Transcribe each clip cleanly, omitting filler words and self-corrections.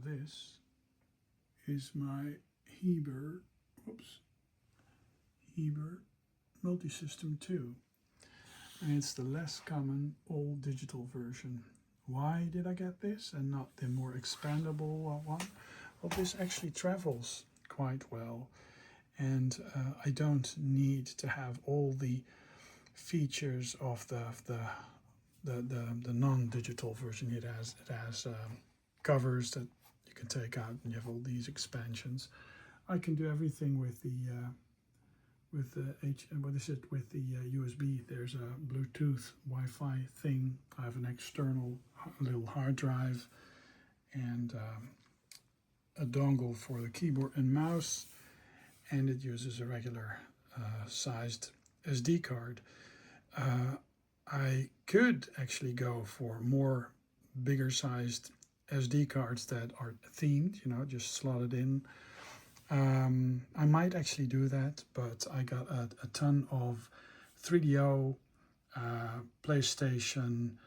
this is my Heber Multisystem2, and it's the less common all digital version. Why did I get this and not the more expandable one? Well, this actually travels quite well, and I don't need to have all the features of the non-digital version. It has covers that you can take out, and you have all these expansions. I can do everything with the USB. There's a Bluetooth Wi-Fi thing. I have an external little hard drive and a dongle for the keyboard and mouse, and it uses a regular sized SD card. I could actually go for more bigger sized SD cards that are themed, you know, just slot it in. I might actually do that, but I got a ton of 3DO, PlayStation,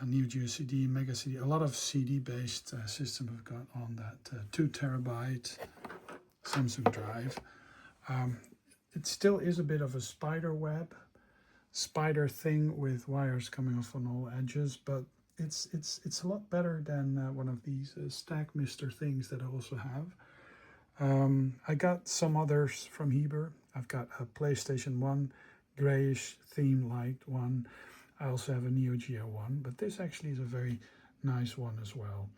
Neo Geo CD, Mega CD, a lot of CD-based system I've got on that 2 terabyte Samsung drive. It still is a bit of a spider thing with wires coming off on all edges, but it's a lot better than one of these stack MiSTer things that I also have. I got some others from Heber. I've got a PlayStation 1 grayish theme light one. I also have a Neo Geo one, but this actually is a very nice one as well.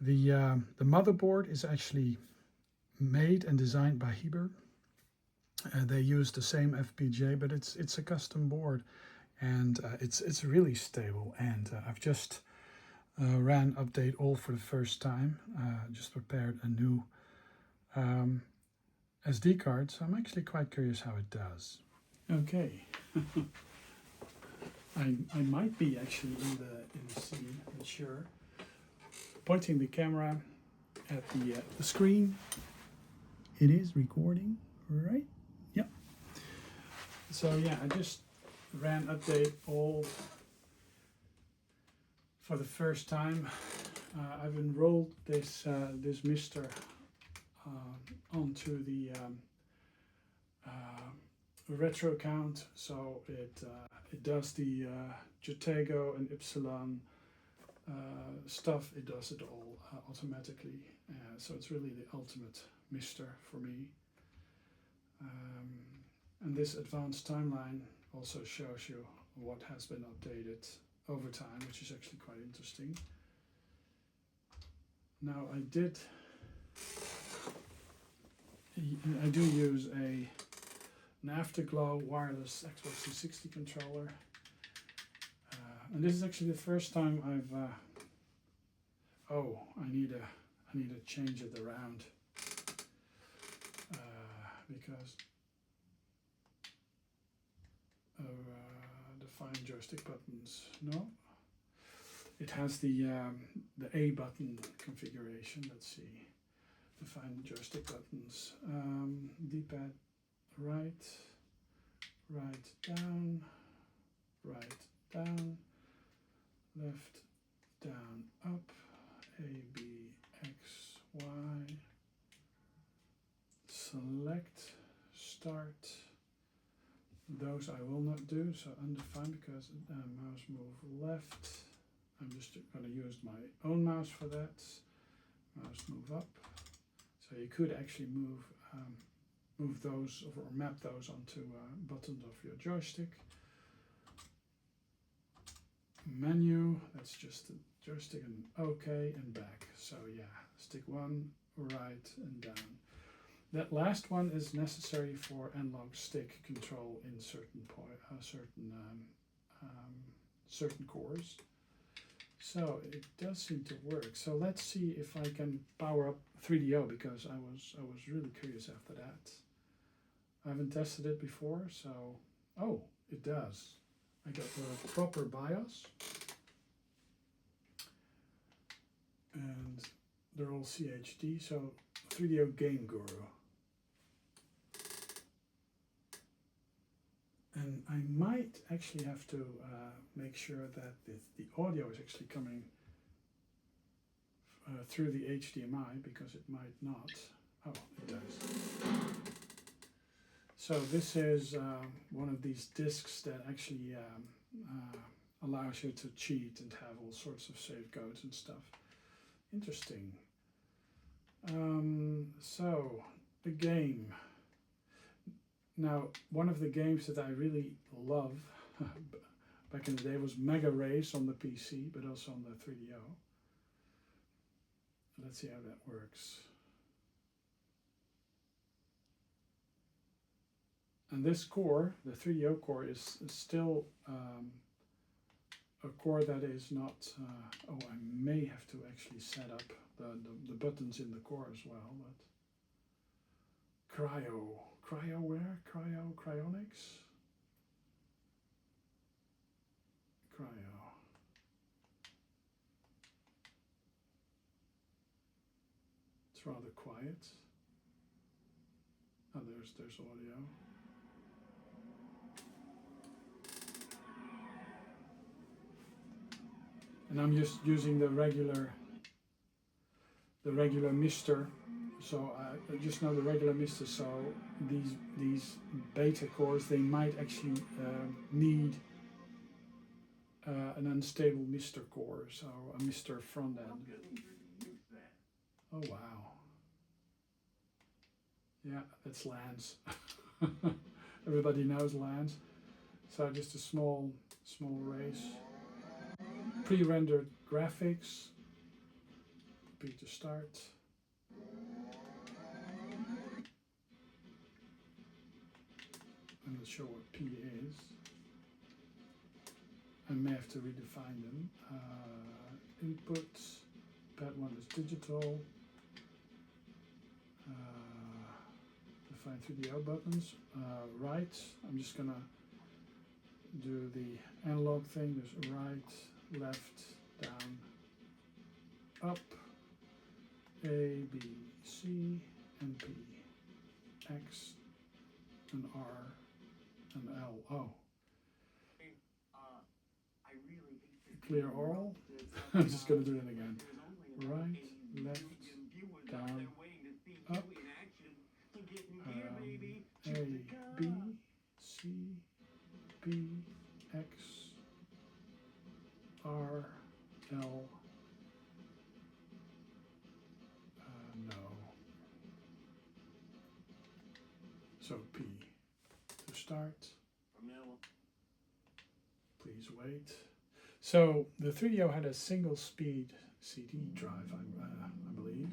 The motherboard is actually made and designed by Heber. They use the same FPGA, but it's a custom board, and it's really stable. And I've just ran update all for the first time. Just prepared a new SD card, so I'm actually quite curious how it does. Okay, I might be actually in the scene, I'm not sure. Pointing the camera at the screen. It is recording, right? Yep. So yeah, I just ran update all for the first time. I've enrolled this MiSTer onto the retro account, so it does the Jutego and Ypsilon stuff. It does it all automatically, so it's really the ultimate MiSTer for me. And this advanced timeline also shows you what has been updated over time, which is actually quite interesting. Now I do use an Afterglow wireless Xbox 360 controller, and this is actually the first time I've. I need to change it around because the fine joystick buttons. No, it has the A button configuration. Let's see. Define joystick buttons. D-pad, right, down, left, down, up, A, B, X, Y, select, start. Those I will not do, so undefined, because mouse move left. I'm just going to use my own mouse for that. Mouse move up. So you could actually move those or map those onto buttons of your joystick. Menu, that's just the joystick, and OK and back. So yeah, stick 1, right and down. That last one is necessary for analog stick control in certain cores. So it does seem to work. So let's see if I can power up 3DO, because I was really curious after that. I haven't tested it before, so it does. I got the proper BIOS, and they're all CHD. So 3DO Game Guru. And I might actually have to make sure that the audio is actually coming through the HDMI, because it might not. Oh, it does. So this is one of these discs that actually allows you to cheat and have all sorts of safeguards and stuff. Interesting. So the game. Now, one of the games that I really love back in the day was Mega Race on the PC, but also on the 3DO. Let's see how that works. And this core, the 3DO core, is still a core that is not, oh, I may have to actually set up the buttons in the core as well, but cryonics? Cryo. It's rather quiet. Oh, there's audio. And I'm just using the regular MiSTer. So I just know the regular MiSTer. So these beta cores, they might actually need an unstable MiSTer core, so a MiSTer front end. Oh wow! Yeah, that's LANs. Everybody knows LANs. So just a small race. Pre-rendered graphics. P to start. I'm not sure what P is. I may have to redefine them. Inputs. Pad 1 is digital. Define 3DO buttons. Right. I'm just gonna do the analog thing. There's right, left, down, up, A, B, C, and P, X, and R, and L. Oh. Clear oral. I'm just going to do it again. Right, left, down, up, A, B, C, B, X, R, L, no. So P to start. Please wait. So the 3DO had a single speed CD drive, I believe.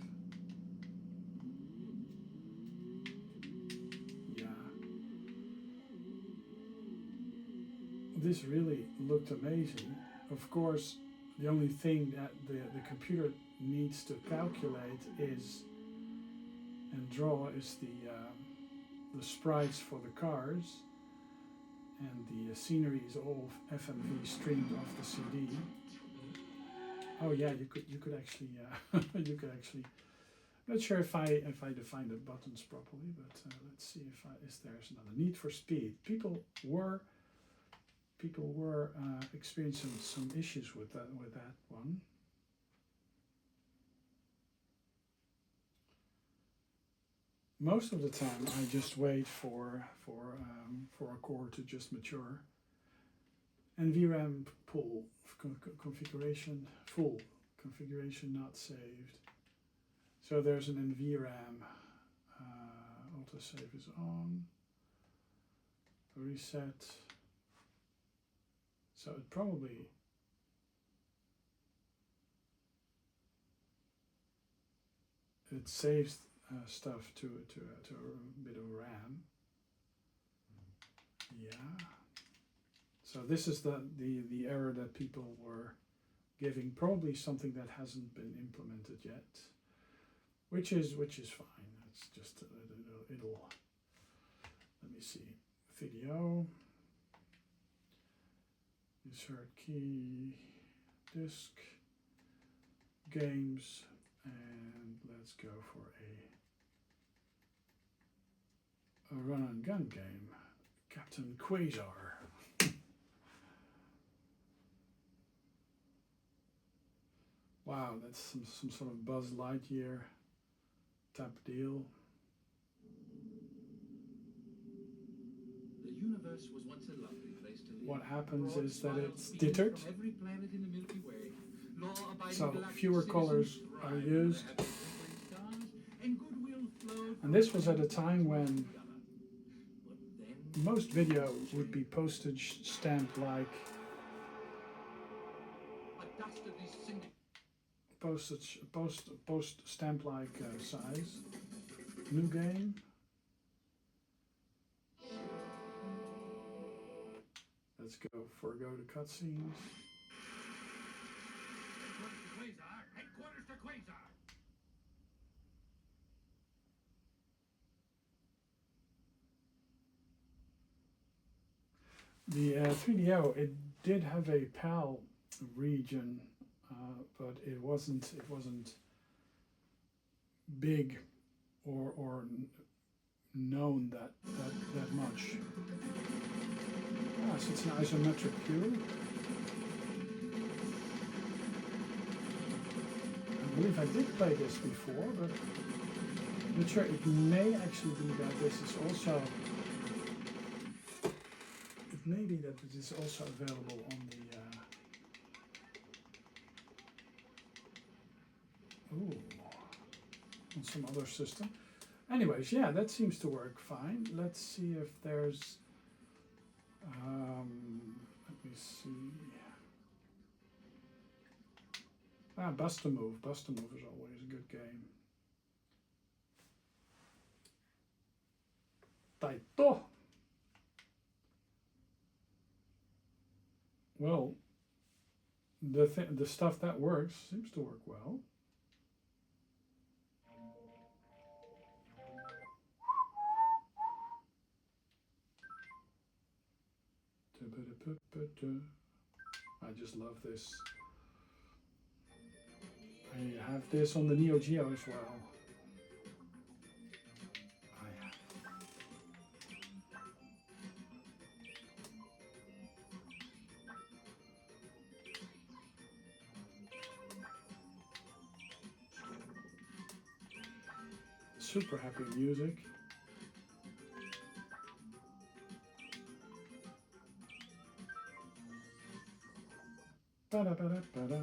Yeah. This really looked amazing. Of course, the only thing that the computer needs to calculate is and draw is the sprites for the cars, and the scenery is all FMV streamed off the CD. Oh yeah, you could actually you could actually. I'm not sure if I defined the buttons properly, but let's see if there's another need for speed. People were experiencing some issues with that one. Most of the time, I just wait for a core to just mature. And VRAM pull configuration full configuration not saved. So there's an NVRAM. Autosave is on. Reset. So it probably saves stuff to a bit of RAM. Yeah. So this is the error that people were giving, probably something that hasn't been implemented yet, which is fine. It's just it'll let me see, video, insert key, disk, games, and let's go for a run and gun game, Captain Quasar. Wow, that's some sort of Buzz Lightyear type deal. The universe was once a lovely place to live. What happens is that it's dittered, Every planet in the Milky Way. so fewer colors are used. And this was at a time when most video would be postage stamp like post stamp like size. New game. Let's forgo the cutscenes. Headquarters to Quasar. The 3DO, it did have a PAL region, but it wasn't big or known that much. Ah, so it's an isometric view. I believe I did play this before, but I'm not sure. It may actually be that this is also. It may be that it is also available on the. On some other system. Anyways, yeah, that seems to work fine. Let's see if there's. Let me see. Ah, Bust a Move. Bust a Move is always a good game. Taito. Well, the stuff that works seems to work well. I just love this. I have this on the Neo Geo as well. Super happy music. Ba-da-ba-da-ba-da.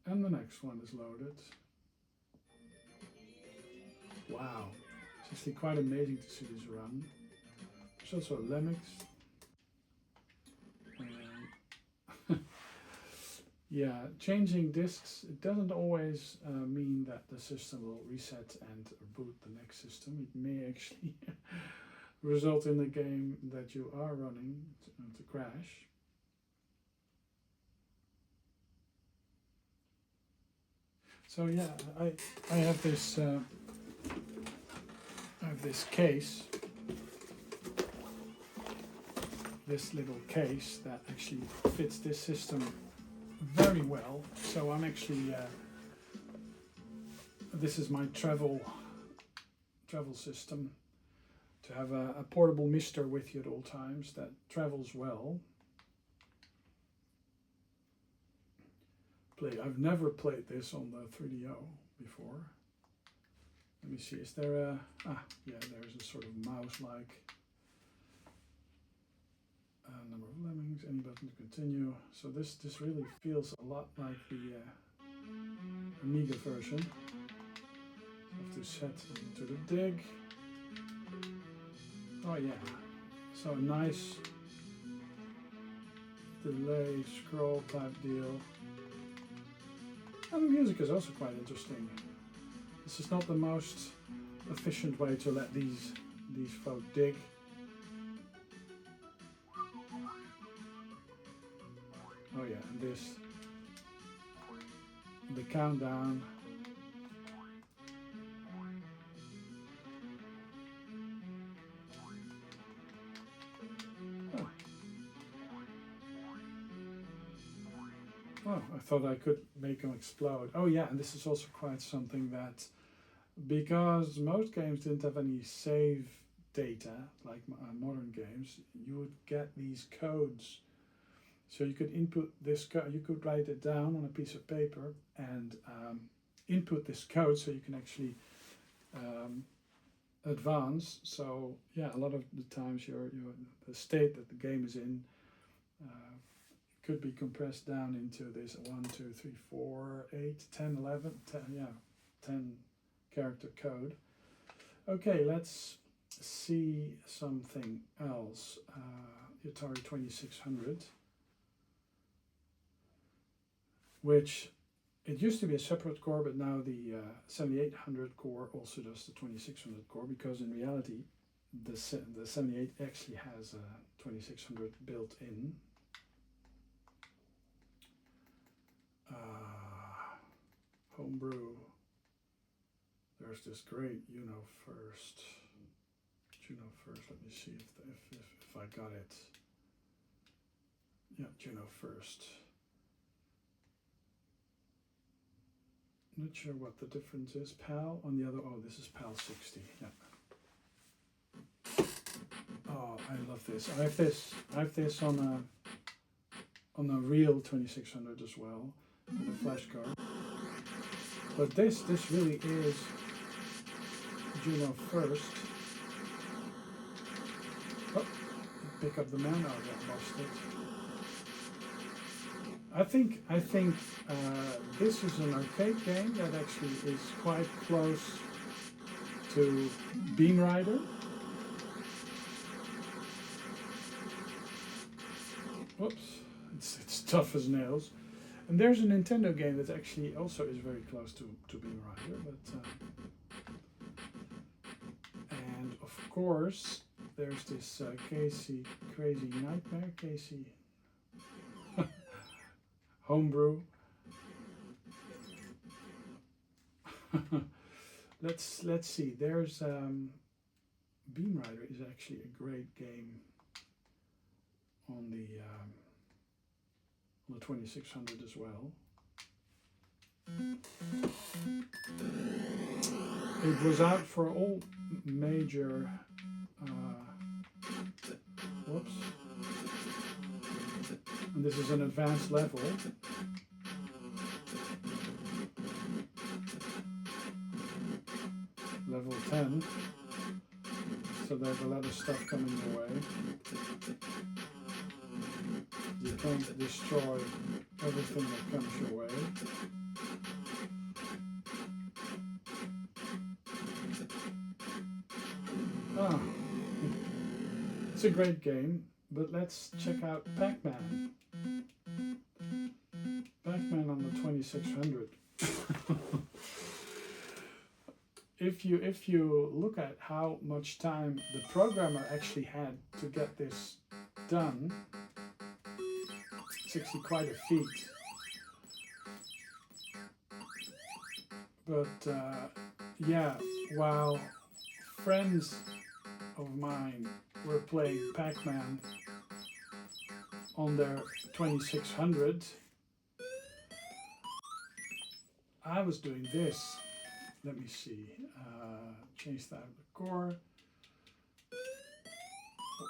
And the next one is loaded. Wow, it's actually quite amazing to see this run. There's also Lemix. Yeah, changing disks, it doesn't always mean that the system will reset and boot the next system. It may actually result in the game that you are running to crash. So yeah, I have this case, this little case that actually fits this system very well. So I'm actually this is my travel system, to have a portable MiSTer with you at all times that travels well. I've never played this on the 3DO before. Let me see, is there a, yeah, there's a sort of mouse-like number of lemmings, any button to continue. So this really feels a lot like the Amiga version. Have to set into the dig. Oh yeah, so a nice delay scroll type deal. And the music is also quite interesting. This is not the most efficient way to let these folk dig. Oh yeah, and this, the countdown. Oh, I thought I could make them explode. Oh yeah, and this is also quite something that, because most games didn't have any save data, like modern games, you would get these codes So you could input this code, you could write it down on a piece of paper and input this code so you can actually advance. So yeah, a lot of the times the state that the game is in could be compressed down into this 1, 2, 3, 4, 8, 10, 11, 10, yeah, 10 character code. Okay, let's see something else. Atari 2600, which it used to be a separate core, but now the 7800 core also does the 2600 core, because in reality the 78 actually has a 2600 built in. Homebrew. There's this great Juno First. Let me see if I got it. Yeah, Juno First. Not sure what the difference is. PAL on the other. Oh, this is PAL 60. Yeah. Oh, I love this. I have this on a real 2600 as well, with a flash card. But this really is Juno First. Oh, pick up the man. Oh, I lost it. I think this is an arcade game that actually is quite close to Beam Rider. Whoops, it's tough as nails. And there's a Nintendo game that actually also is very close to Beam Rider, but and of course there's this Casey Crazy Nightmare, Casey Homebrew. Let's see. There's Beam Rider is actually a great game on the 2600 as well. It was out for all major. Whoops. And this is an advanced level. Level 10. So there's a lot of stuff coming your way. You can't destroy everything that comes your way. It's a great game, but let's check out Pac-Man. Pac-Man on the 2600. If you look at how much time the programmer actually had to get this done, it's actually quite a feat. But yeah, while friends of mine were playing Pac-Man on their 2600, I was doing this. Let me see. Change that to the core.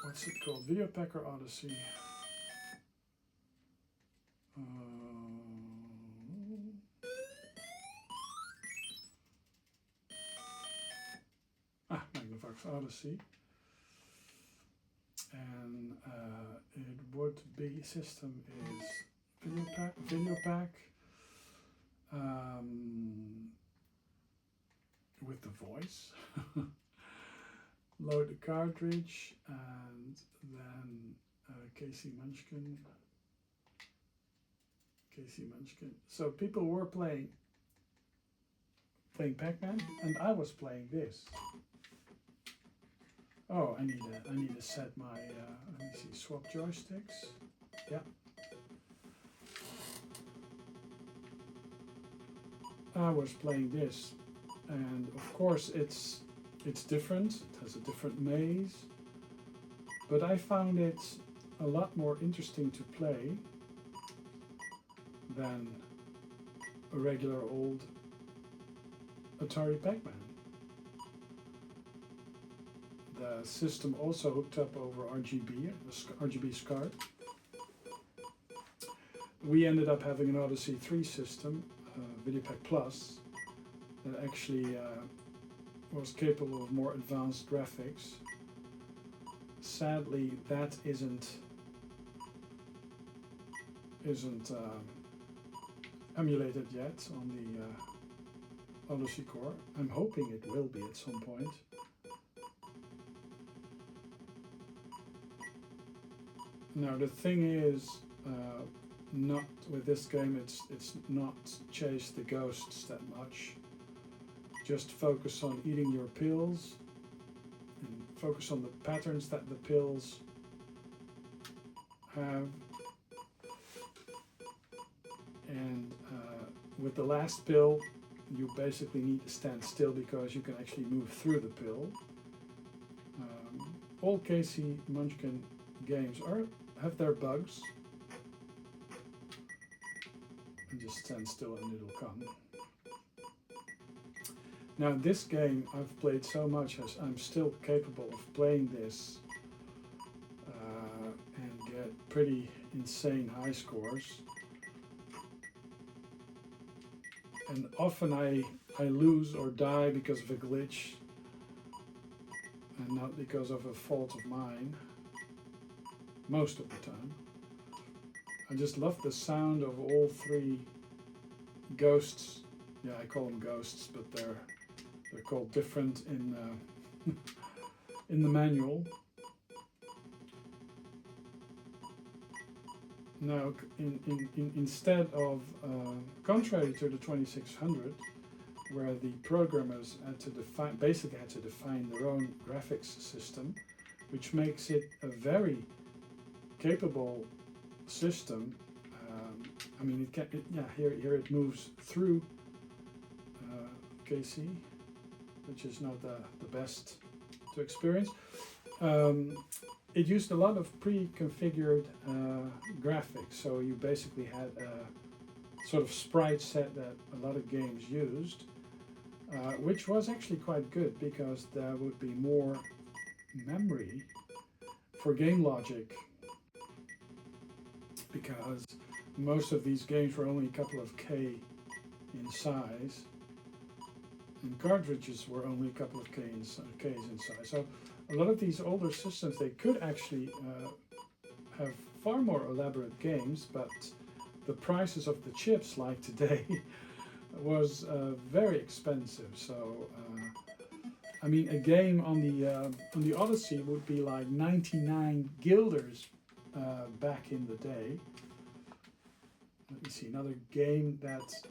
What's it called? Video Packer Odyssey. Magnavox Odyssey. And it would be system is Video Pack. With the voice. Load the cartridge and then Casey Munchkin. So people were playing Pac-Man, and I was playing this. Oh, I need to set my let me see, swap joysticks. Yeah. I was playing this, and of course it's different. It has a different maze, but I found it a lot more interesting to play than a regular old Atari Pac-Man. The system also hooked up over RGB SCART. we ended up having an Odyssey 3 system, VideoPack Plus, that actually was capable of more advanced graphics. Sadly, that isn't emulated yet on the Odyssey core. I'm hoping it will be at some point. Now the thing is, not with this game, it's not chase the ghosts that much. Just focus on eating your pills and focus on the patterns that the pills have. And with the last pill, you basically need to stand still because you can actually move through the pill. All Casey Munchkin games have their bugs. And just stand still and it'll come. Now this game I've played so much as I'm still capable of playing this and get pretty insane high scores. And often I lose or die because of a glitch and not because of a fault of mine, most of the time. I just love the sound of all three ghosts. Yeah, I call them ghosts, but they're called different in in the manual. Now, instead of, contrary to the 2600, where the programmers had to basically had to define their own graphics system, which makes it a very capable system. I mean, here it moves through KC, which is not the best to experience. It used a lot of pre-configured graphics, so you basically had a sort of sprite set that a lot of games used, which was actually quite good because there would be more memory for game logic, because most of these games were only a couple of K in size, and cartridges were only a couple of Ks in size. So a lot of these older systems, they could actually have far more elaborate games, but the prices of the chips, like today, was very expensive. So I mean, a game on the Odyssey would be like 99 guilders back in the day. Let me see, another game that's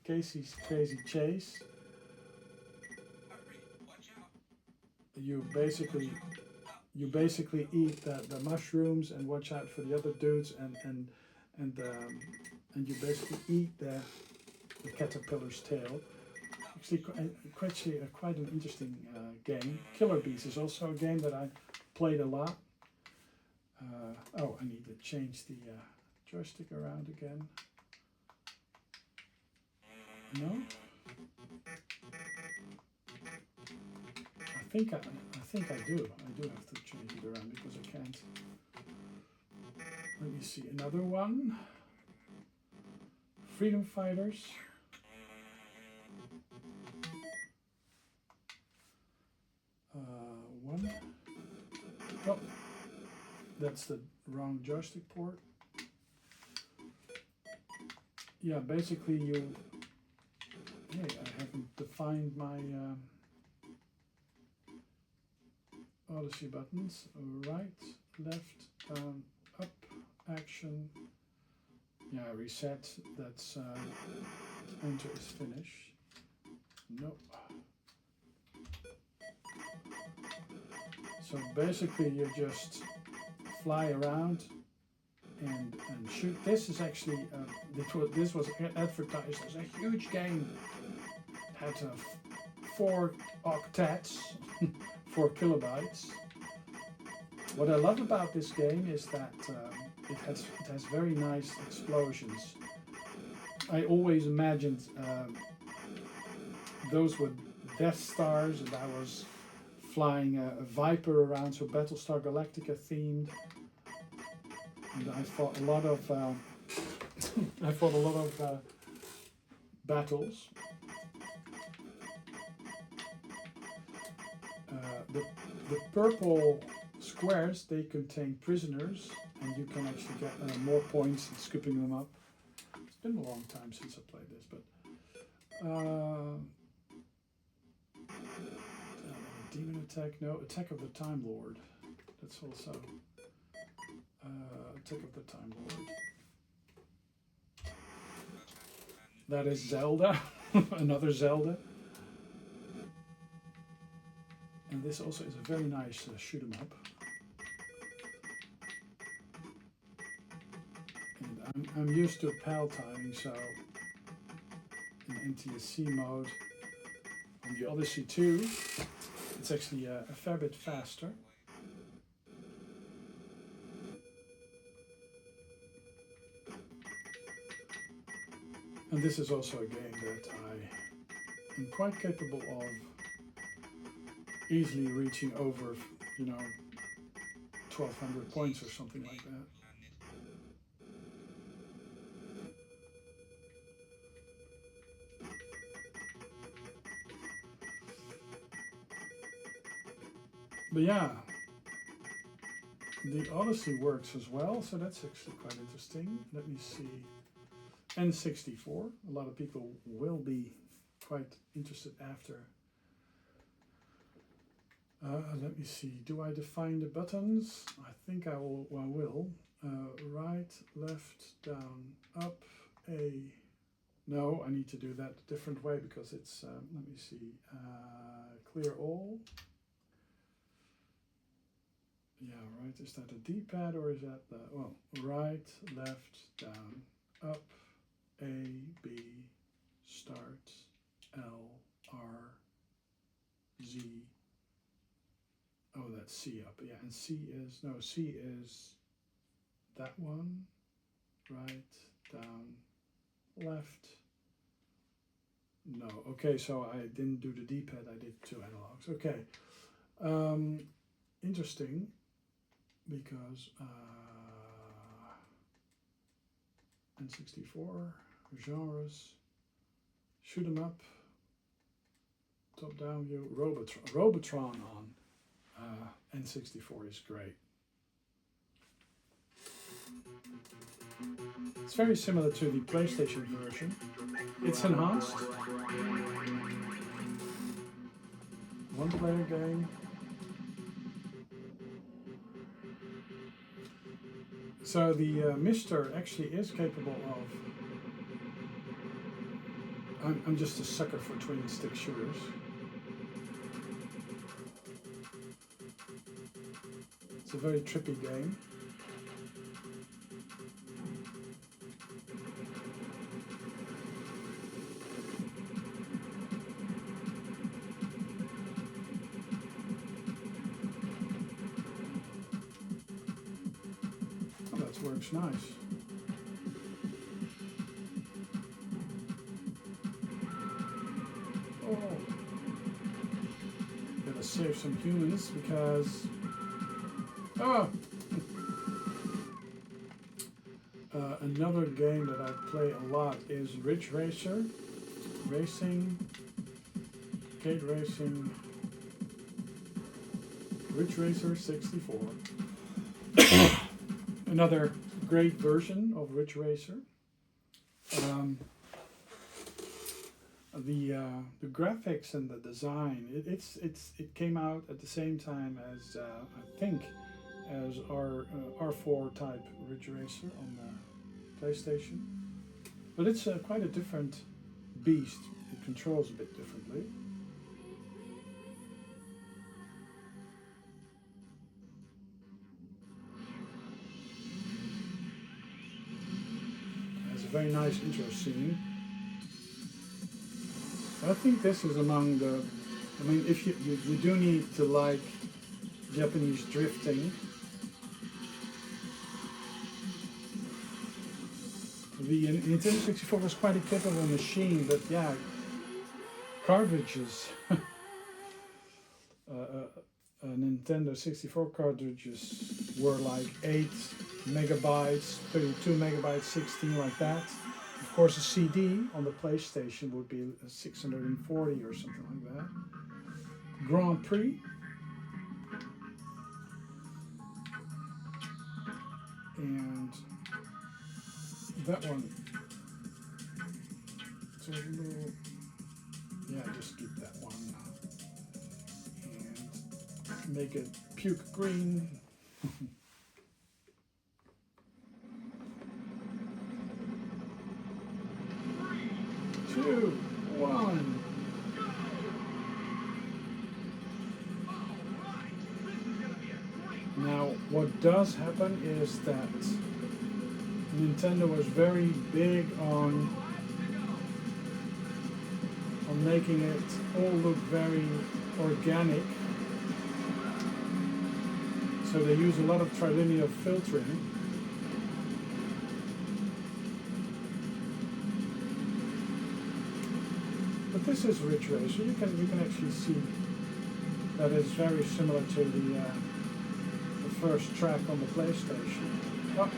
Casey's Crazy Chase. You basically eat the mushrooms and watch out for the other dudes, and you basically eat the caterpillar's tail. Actually, quite an interesting game. Killer Bees is also a game that I played a lot. Oh, I need to change the joystick around again. No? I think I do. I do have to change it around because I can't. Let me see, another one. Freedom Fighters. One. Oh, that's the wrong joystick port. Yeah, basically you. Hey, I haven't defined my Odyssey buttons. Right, left, down, up, action. Yeah, reset. That's enter is finish. Nope. So basically you just fly around and shoot. This is actually this was advertised as a huge game. It had 4 octets, 4 kilobytes. What I love about this game is that it has very nice explosions. I always imagined those were Death Stars, and I was flying a Viper around, so Battlestar Galactica themed. And I fought a lot of I fought a lot of battles. The purple squares, they contain prisoners, and you can actually get more points in scooping them up. It's been a long time since I played this, but demon attack, no, attack of the Time Lord. That's also attack of the Time Lord. That is Zelda, another Zelda. And this also is a very nice shoot 'em up. And I'm used to PAL timing, so in NTSC mode on the Odyssey 2, it's actually a fair bit faster. And this is also a game that I am quite capable of easily reaching over, 1200 points or something like that. But yeah, the Odyssey works as well, so that's actually quite interesting. Let me see. N64, a lot of people will be quite interested after. Let me see, do I define the buttons? I think I will. Right, left, down, up, A. No, I need to do that a different way because it's, let me see, clear all. Yeah, right, is that a D-pad or is that the, well, right, left, down, up, A, B, start, L, R, Z. Oh, that's C up, yeah, and C is that one, right, down, left. No, okay, so I didn't do the D-pad, I did 2 analogs. Okay, interesting, because N64, genres, shoot 'em up, top-down view, Robotron on N64 is great. It's very similar to the PlayStation version. It's enhanced. One-player game. So the MiSTer actually is capable of... I'm just a sucker for twin-stick shooters. It's a very trippy game. Oh, that works nice. Oh, gotta save some humans because... Oh! Another game that I play a lot is Ridge Racer, Racing, Arcade Racing, Ridge Racer 64. Another great version of Ridge Racer. The graphics and the design, it came out at the same time as I think as our R4 type Ridge Racer on the PlayStation, but it's quite a different beast. It controls a bit differently. It has a very nice intro scene. I think this is among the, I mean, if you do need to like Japanese drifting. The Nintendo 64 was quite a capable machine, but yeah, cartridges. Nintendo 64 cartridges were like 8 megabytes, 32 megabytes, 16 like that. Of course, a CD on the PlayStation would be 640 or something like that. Grand Prix. And that one, yeah, just keep that one and make it puke green. 2, 1. Now, what does happen is that Nintendo was very big on making it all look very organic. So they use a lot of trilinear filtering. But this is Ridge Racer. You can actually see that it's very similar to the first track on the PlayStation. Oh.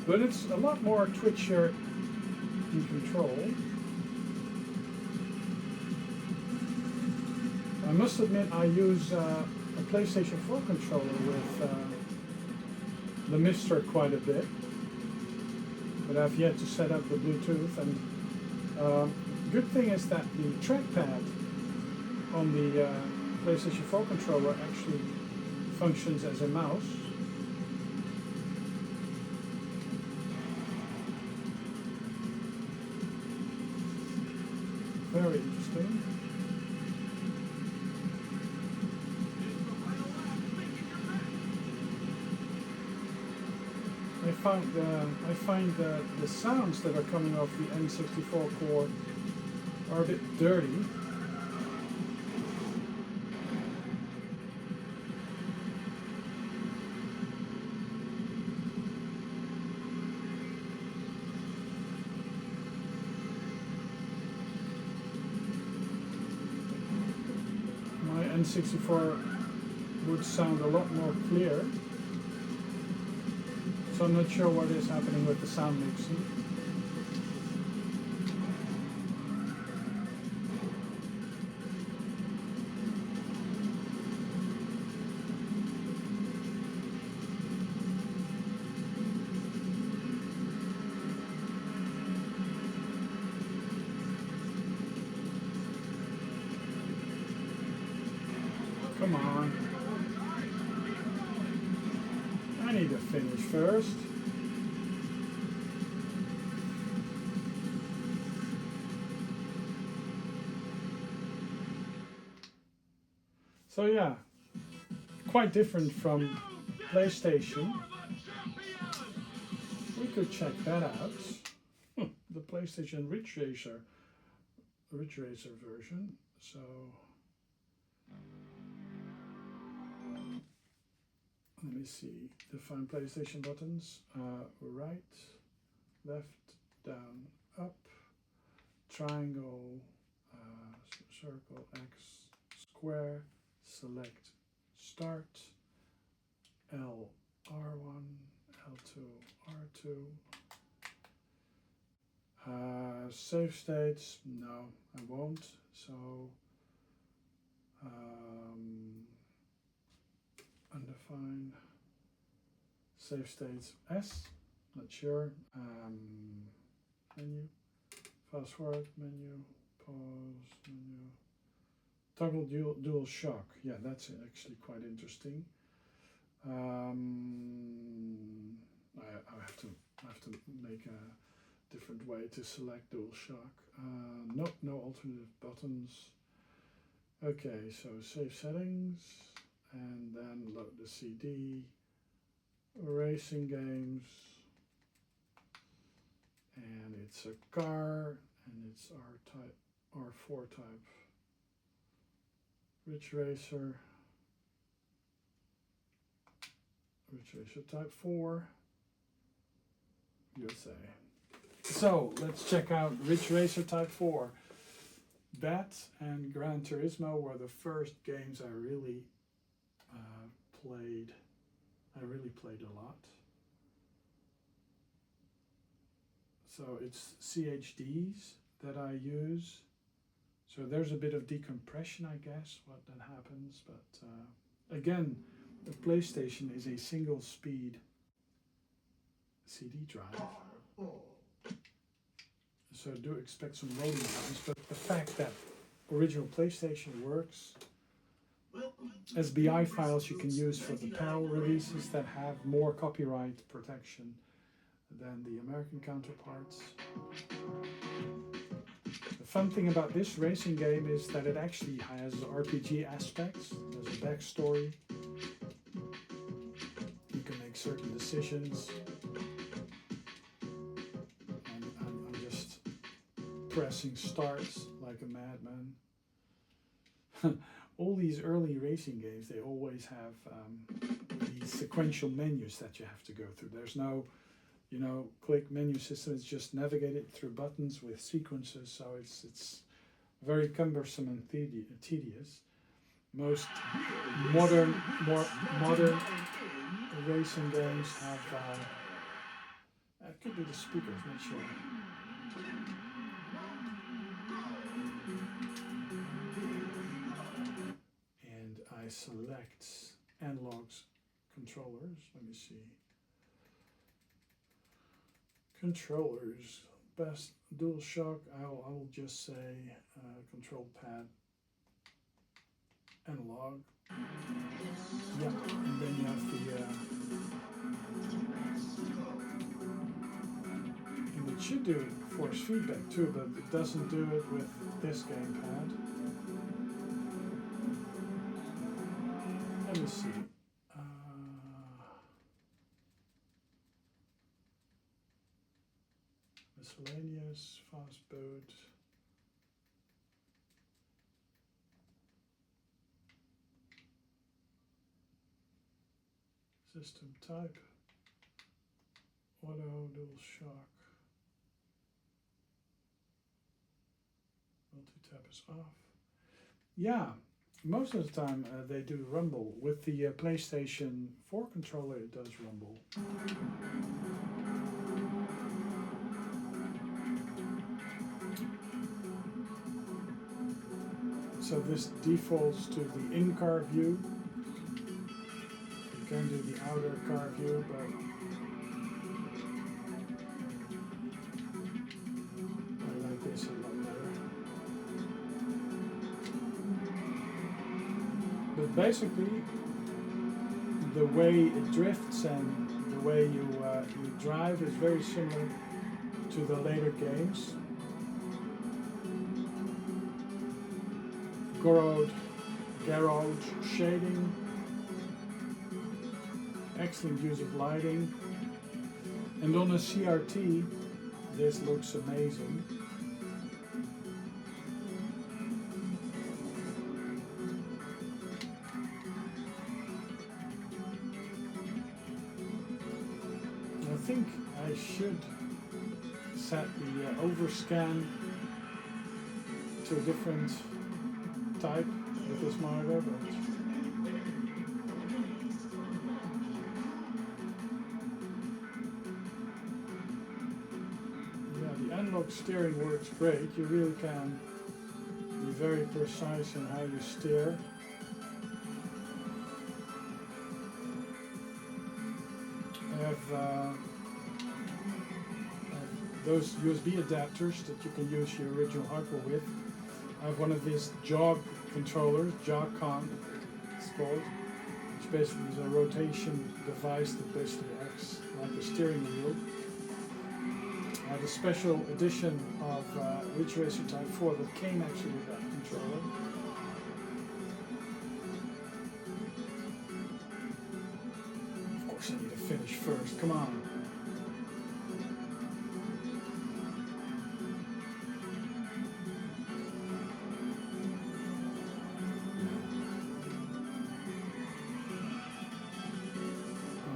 But it's a lot more twitchier in control. I must admit I use a PlayStation 4 controller with the MiSTer quite a bit, but I've yet to set up the Bluetooth. And good thing is that the trackpad on the PlayStation 4 controller actually functions as a mouse. Very interesting. I find the sounds that are coming off the N64 core are a bit dirty. My N64 would sound a lot more clear. So I'm not sure what is happening with the sound mixing. Come on. I need to finish first. So yeah, quite different from PlayStation. We could check that out. The PlayStation Ridge Racer version. So let me see. Define PlayStation buttons. Right, left, down, up, triangle, circle, X, square, select, start, L, R1, L2, R2. Save states, no, I won't. So undefined. Save states S, not sure. Menu, fast forward menu, pause menu, toggle dual shock. Yeah, that's actually quite interesting. I have to make a different way to select dual shock. Nope, no alternative buttons. Okay, so save settings and then load the CD. Racing games, and it's a car, and it's R4 type. Ridge Racer type 4, USA. So let's check out Ridge Racer type 4. That and Gran Turismo were the first games I really played I really played a lot. So it's CHDs that I use. So there's a bit of decompression, I guess, what that happens. But again, the PlayStation is a single speed CD drive. So do expect some loading times, but the fact that original PlayStation works, SBI files you can use for the PAL releases that have more copyright protection than the American counterparts. The fun thing about this racing game is that it actually has RPG aspects. There's a backstory. You can make certain decisions. I'm just pressing start like a madman. All these early racing games, they always have these sequential menus that you have to go through. There's no, click menu system. It's just navigated through buttons with sequences, so it's very cumbersome and tedious. Most modern racing games have. That could be the speakers, not sure. And I select analogs controllers. Let me see. Controllers, best DualShock. I'll just say control pad analog. Yeah, and then you have the. And it should do force feedback too, but it doesn't do it with this gamepad. Let me see. Miscellaneous, fast boot. System type. Auto, DualShock. Multi-tap is off. Yeah, most of the time they do rumble. With the PlayStation 4 controller, it does rumble. So this defaults to the in-car view. You can do the outer car view, but I like this a lot better. But basically, the way it drifts and the way you drive is very similar to the later games. Garage shading, excellent use of lighting, and on a CRT this looks amazing. I think I should set the overscan to a different type with this monitor, but yeah, the analog steering works great. You really can be very precise in how you steer. I have those USB adapters that you can use your original hardware with. I have one of these jog controllers, Jog-Con it's called, which basically is a rotation device that basically acts like a steering wheel. I have a special edition of Ridge Racer Type 4 that came actually with that controller. Of course I need to finish first, come on.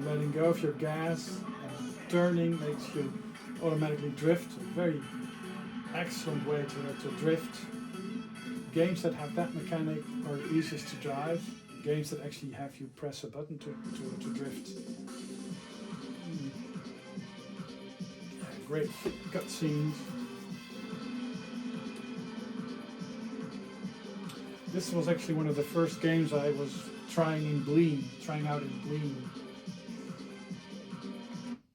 Letting go of your gas and turning makes you automatically drift. A very excellent way to drift. Games that have that mechanic are the easiest to drive. games that actually have you press a button to drift. Great cutscenes. This was actually one of the first games I was trying out in Bleem.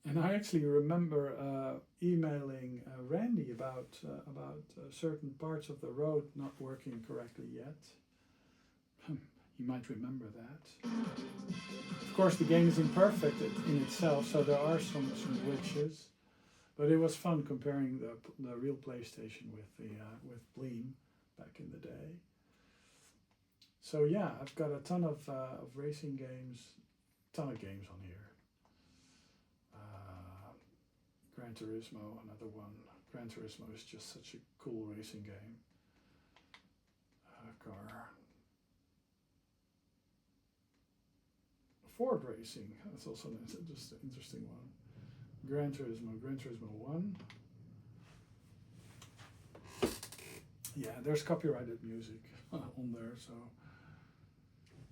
And I actually remember emailing Randy about certain parts of the road not working correctly yet. You might remember that. Of course, the game is imperfect in itself, so there are some glitches. But it was fun comparing the real PlayStation with Bleem back in the day. So yeah, I've got a ton of racing games, ton of games on here. Gran Turismo, another one. Gran Turismo is just such a cool racing game. Car. Ford Racing, that's also an interesting one. Gran Turismo 1. Yeah, there's copyrighted music on there, so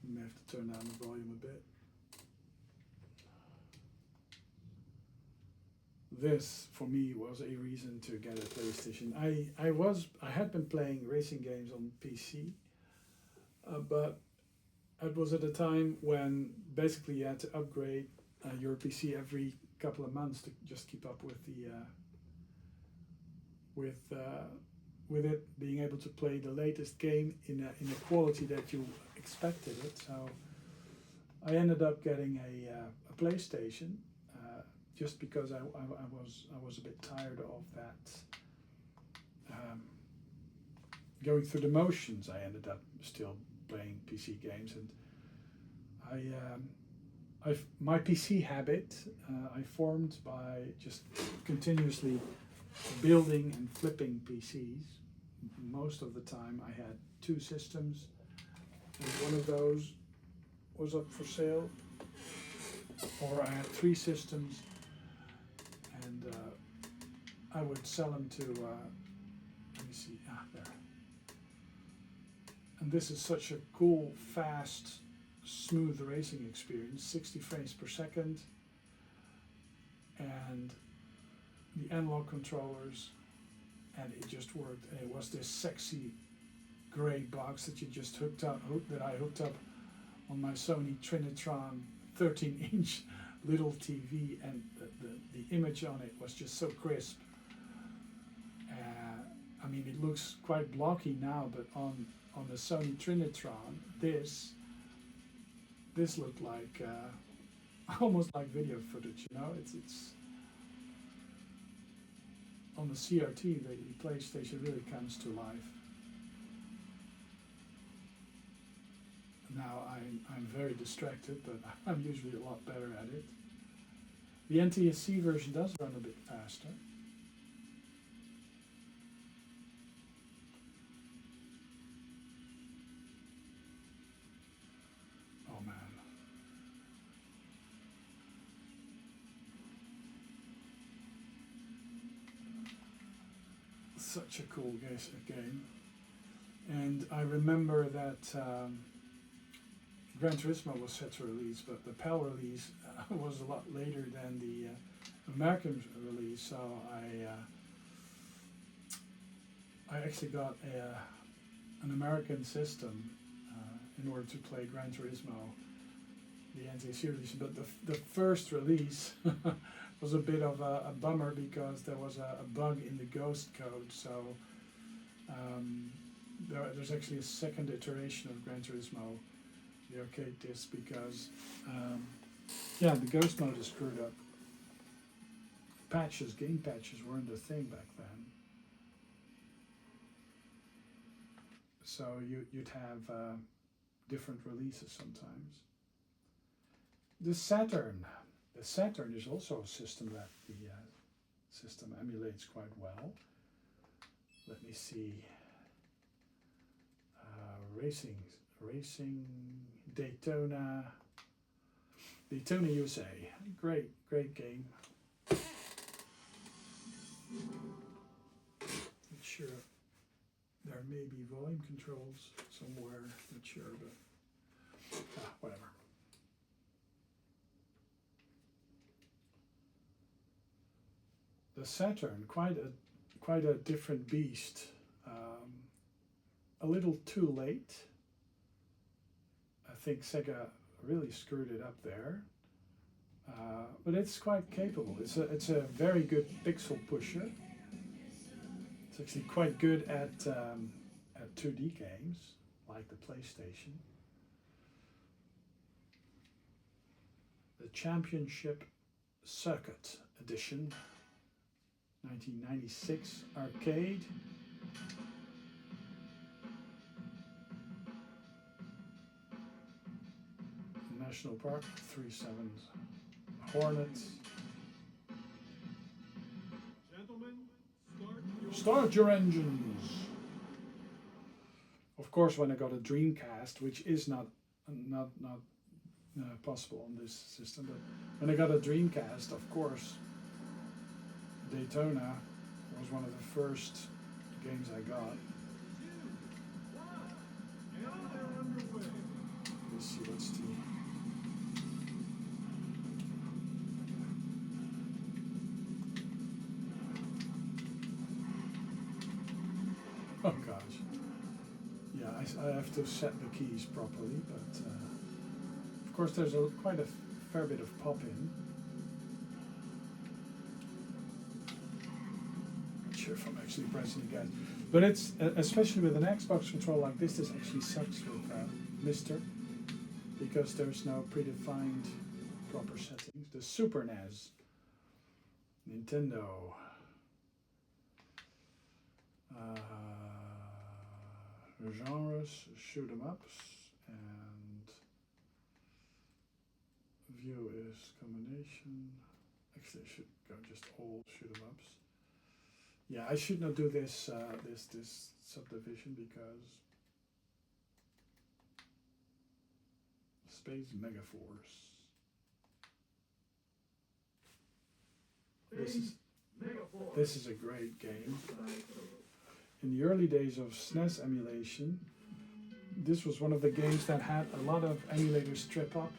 you may have to turn down the volume a bit. This, for me, was a reason to get a PlayStation. I had been playing racing games on PC, but it was at a time when basically you had to upgrade your PC every couple of months to just keep up with the with it being able to play the latest game in a quality that you expected it. So I ended up getting a PlayStation just because I was a bit tired of that going through the motions. I ended up still playing PC games, and my PC habit I formed by just continuously building and flipping PCs. Most of the time I had 2 systems, and one of those was up for sale, or I had 3 systems, and I would sell them to, let me see, there. And this is such a cool, fast, smooth racing experience, 60 frames per second, and the analog controllers, and it just worked. And it was this sexy gray box that you just that I hooked up on my Sony Trinitron 13-inch little TV, and the image on it was just so crisp. I mean, it looks quite blocky now, but on the Sony Trinitron, this looked like almost like video footage. You know, it's on the CRT. The PlayStation really comes to life. Now I'm very distracted, but I'm usually a lot better at it. The NTSC version does run a bit faster. Oh man. Such a cool game. And I remember that Gran Turismo was set to release, but the PAL release was a lot later than the American release, so I actually got an American system in order to play Gran Turismo, the NTSC release. But the first release was a bit of a bummer because there was a bug in the ghost code, so there's actually a second iteration of Gran Turismo, the arcade disc, because the ghost mode is screwed up. Game patches weren't a thing back then, so you'd have different releases sometimes. The Saturn is also a system that the system emulates quite well. Let me see. Racing Daytona USA. Great game. Not sure. There may be volume controls somewhere. Not sure, but Whatever. The Saturn, quite a different beast. A little too late. I think Sega really screwed it up there. But it's quite capable. It's a very good pixel pusher. It's actually quite good at 2D games, like the PlayStation. The Championship Circuit Edition, 1996 arcade. National Park 37 Hornets. Gentlemen, Start your engines. Of course, when I got a Dreamcast, which is not possible on this system, but when I got a Dreamcast, of course, Daytona was one of the first games I got. Let's see what's the. Oh gosh. Yeah, I have to set the keys properly, but of course there's quite a fair bit of pop-in. Not sure if I'm actually pressing the gas. But it's, especially with an Xbox controller like this actually sucks with MiSTer, because there's no predefined proper settings. The Super NES, Nintendo, genres, shoot 'em ups, and view is combination. Actually, I should go just all shoot 'em ups. Yeah, I should not do this this subdivision because Space Megaforce. This is a great game. In the early days of SNES emulation, this was one of the games that had a lot of emulators trip up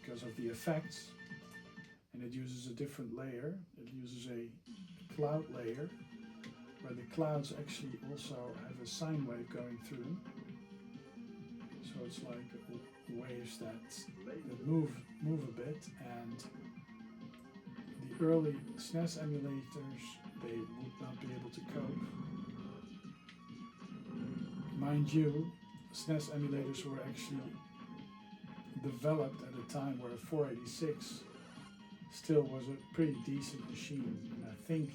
because of the effects, and it uses a different layer. It uses a cloud layer where the clouds actually also have a sine wave going through, so it's like waves that move a bit. And the early SNES emulators, they would not be able to cope. Mind you, SNES emulators were actually developed at a time where 486 still was a pretty decent machine, and I think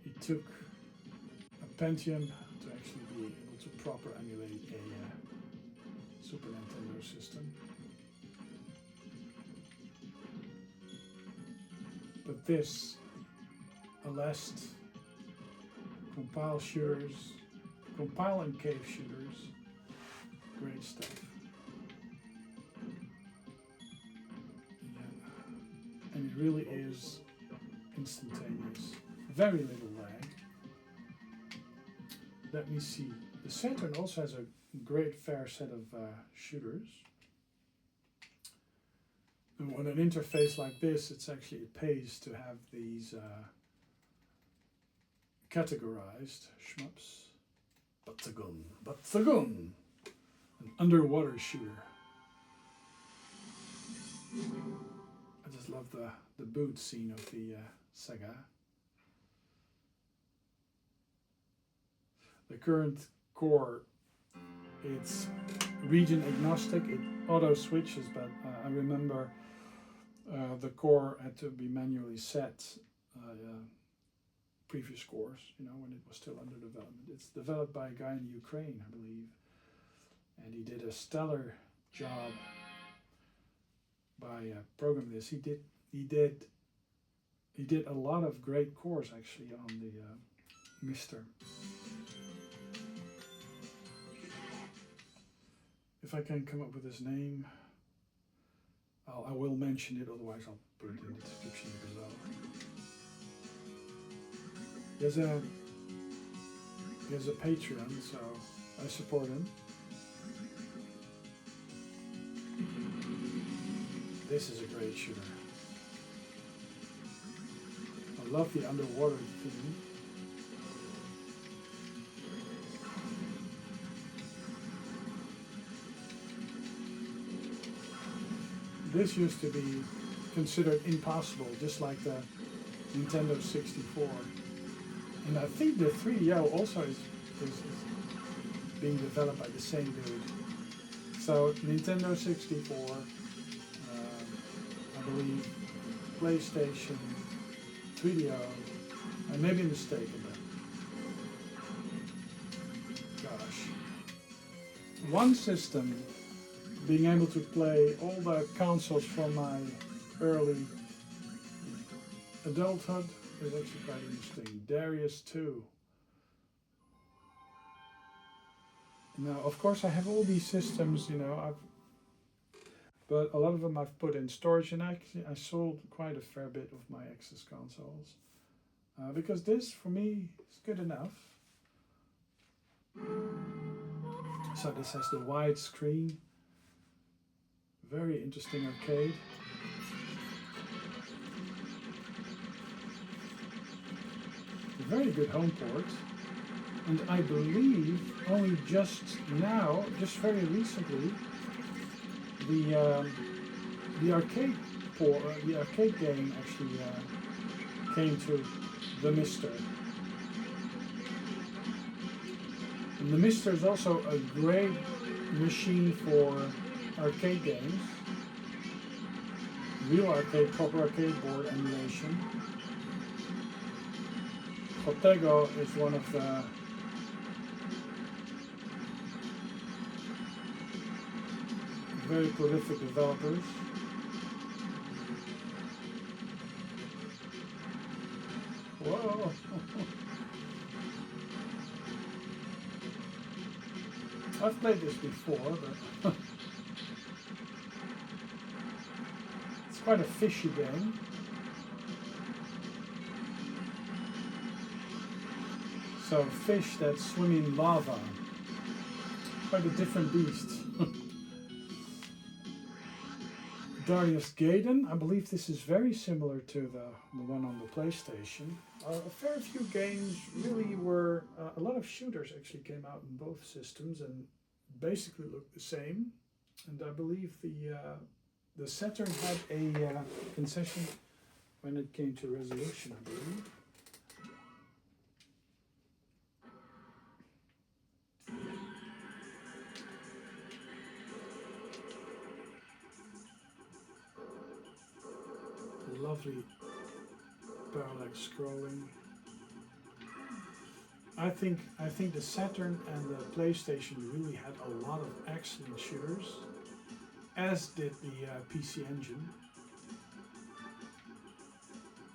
it took a Pentium to actually be able to proper emulate a Super Nintendo system. But this, Alest, compile shooters, compile and cave shooters, great stuff. Yeah. And it really is instantaneous, very little lag. Let me see. The Saturn also has a great fair set of shooters. And on an interface like this, it pays to have these categorized shmups. Batagun, an underwater shooter. I just love the boot scene of the Sega. The current core, it's region agnostic. It auto switches, but I remember the core had to be manually set. Previous cores, you know, when it was still under development. It's developed by a guy in Ukraine, I believe, and he did a stellar job by programming this. He did a lot of great cores actually on the MiSTer. If I can come up with his name, I will mention it. Otherwise, I'll put it in the description below. He has a Patreon, so I support him. This is a great shooter. I love the underwater theme. This used to be considered impossible, just like the Nintendo 64. And I think the 3DO also is being developed by the same dude. So Nintendo 64, I believe, PlayStation, 3DO, I may be mistaken, but gosh. One system being able to play all the consoles from my early adulthood is actually quite interesting. Darius 2. Now, of course, I have all these systems, you know, but a lot of them I've put in storage, and actually I sold quite a fair bit of my Access consoles because this, for me, is good enough. So this has the wide screen, very interesting arcade. A very good home port. And I believe only just now, just very recently, the arcade game actually came to the MiSTer. And the MiSTer is also a great machine for arcade games, real arcade, proper arcade board emulation. Protego is one of the very prolific developers. Whoa! I've played this before, but it's quite a fishy game. So fish that swim in lava. Quite a different beast. Darius Gaiden, I believe this is very similar to the one on the PlayStation. A fair few games really were, a lot of shooters actually came out in both systems and basically looked the same. And I believe the Saturn had a concession when it came to resolution, I believe. Lovely parallax scrolling. I think the Saturn and the PlayStation really had a lot of excellent shooters, as did the PC Engine.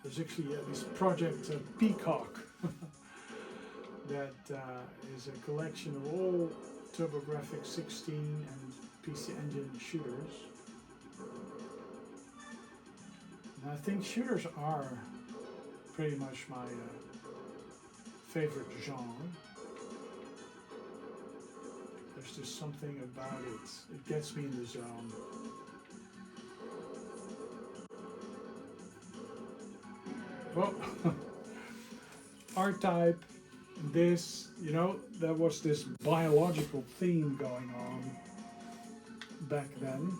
There's actually this project Peacock that is a collection of all TurboGrafx 16 and PC Engine shooters. I think shooters are pretty much my favorite genre. There's just something about it. It gets me in the zone. Well, R-Type, this, you know, there was this biological theme going on back then.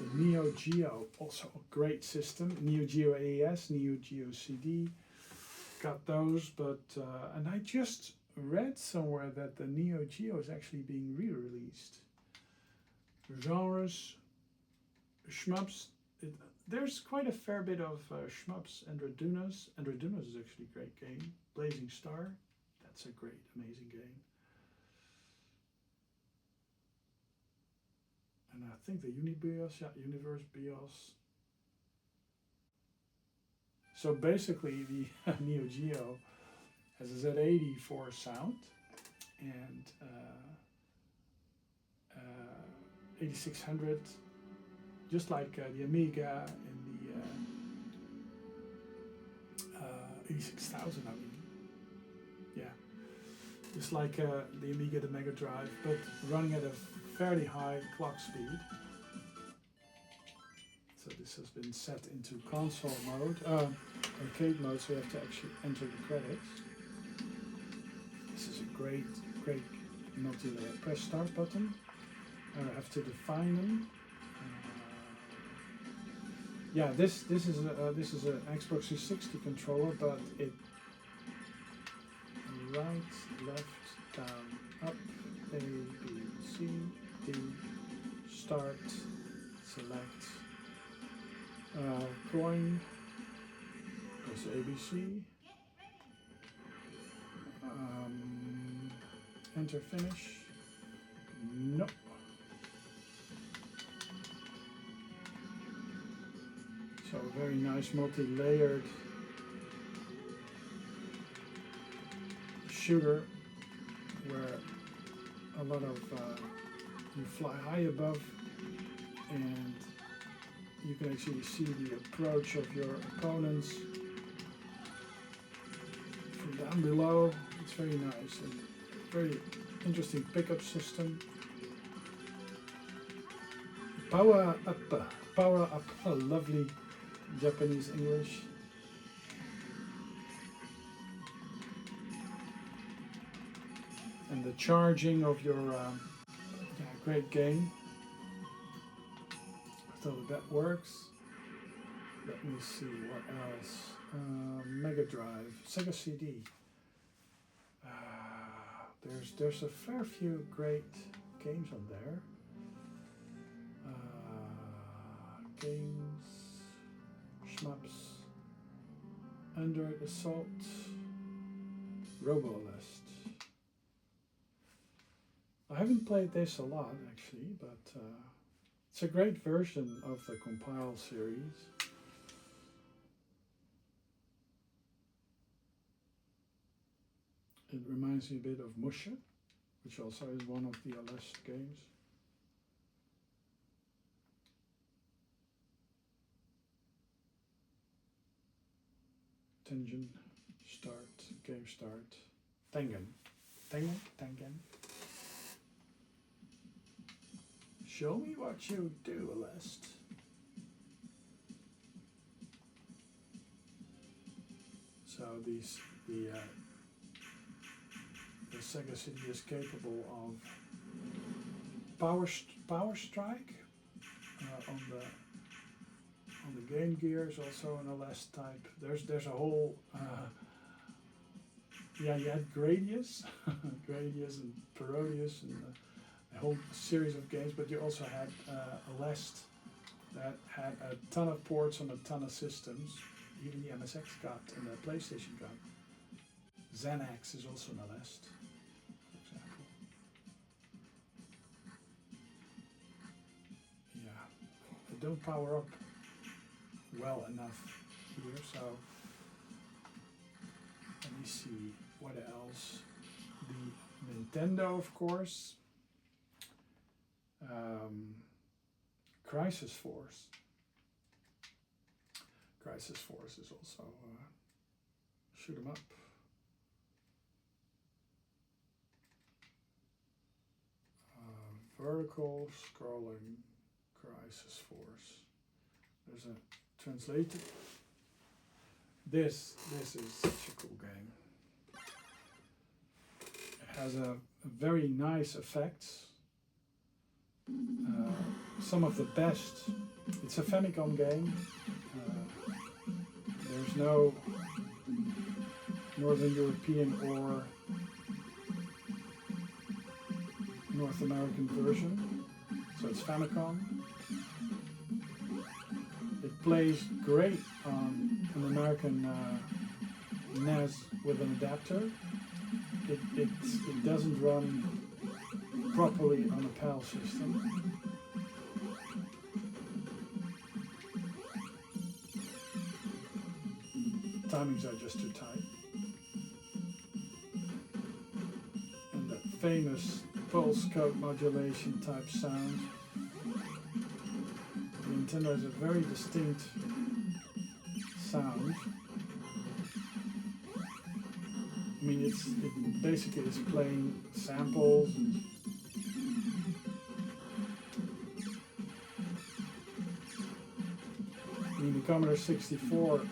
The Neo Geo, also a great system. Neo Geo AES, Neo Geo CD, got those, but and I just read somewhere that the Neo Geo is actually being re-released. Genres, shmups, there's quite a fair bit of shmups. Androdunos is actually a great game. Blazing Star, that's a great, amazing game. And I think the Universe BIOS. So basically the Neo Geo has a Z80 for sound and 8600, just like the Amiga and the 86,000, I mean. Yeah, just like the Amiga, the Mega Drive, but running at a fairly high clock speed. this has been set into console mode, arcade mode, so you have to actually enter the credits. This is a great multi-layer. Press start button. I have to define them. Yeah, this is an Xbox 360 controller, but it right, left, down, up, A, B, C, D, start, select, coin, press ABC, enter finish, no. So very nice multi-layered shooter where a lot of you fly high above and you can actually see the approach of your opponents from down below. It's very nice and very interesting pickup system. Power up, a lovely Japanese English. And the charging of your great game. So that works. Let me see what else. Mega Drive, Sega CD. There's a fair few great games on there. Games, shmups, Android Assault, Robolest. I haven't played this a lot actually, but it's a great version of the Compile series. It reminds me a bit of MiSTer, which also is one of the LS games. Tengen, start, game start, Tengen. Show me what you do, Lest. So the Sega CD is capable of power strike on the Game Gear is also an LS type. There's a whole you had Gradius, Gradius and Parodius and a whole series of games, but you also had a LS that had a ton of ports on a ton of systems. Even the MSX got and the PlayStation got. Xanax is also an LS, for example. Yeah, they don't power up well enough here, so let me see what else. The Nintendo, of course. Crisis Force. Crisis Force is also shoot 'em up. Vertical scrolling Crisis Force. There's a translated. This is such a cool game. It has a very nice effects. Some of the best. It's a Famicom game. There's no Northern European or North American version, so it's Famicom. It plays great on an American NES with an adapter. It doesn't run properly on a PAL system. Timings are just too tight. And that famous pulse code modulation type sound. The Nintendo has a very distinct sound. I mean, it basically is playing samples and I mean, the Commodore 64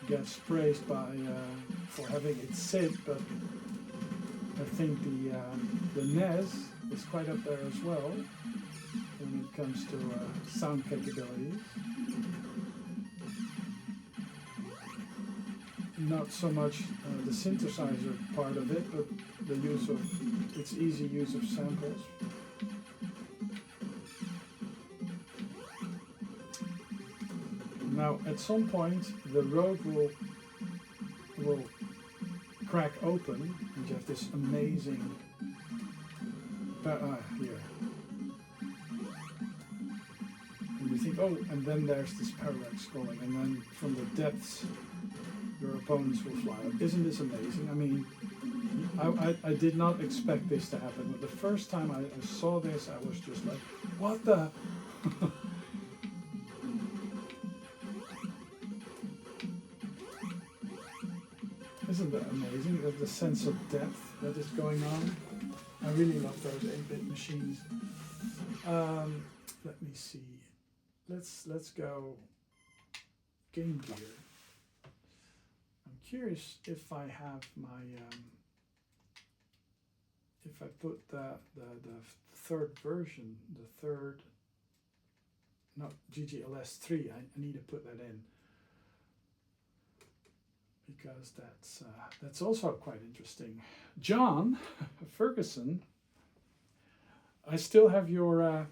gets praised by for having it sit, but I think the NES is quite up there as well when it comes to sound capabilities. Not so much the synthesizer part of it, but the use of its easy use of samples. Now, at some point, the road will crack open, and you have this amazing here. And you think, oh, and then there's this parallax scrolling, and then from the depths, your opponents will fly up. Isn't this amazing? I mean, I did not expect this to happen, but the first time I saw this, I was just like, what the? Isn't that amazing? The sense of depth that is going on. I really love those 8-bit machines. Let me see. Let's go Game Gear. I'm curious if I have my if I put the third version, not GGLS3. I need to put that in, because that's also quite interesting. John Ferguson, I still have your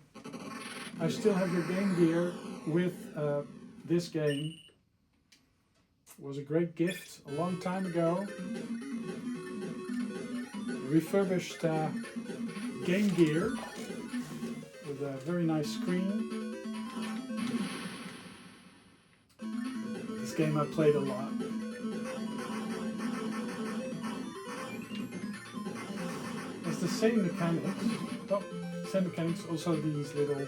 Game Gear with this game. It was a great gift a long time ago. Refurbished Game Gear with a very nice screen. This game I played a lot. It's the same mechanics. Oh, same mechanics. Also these little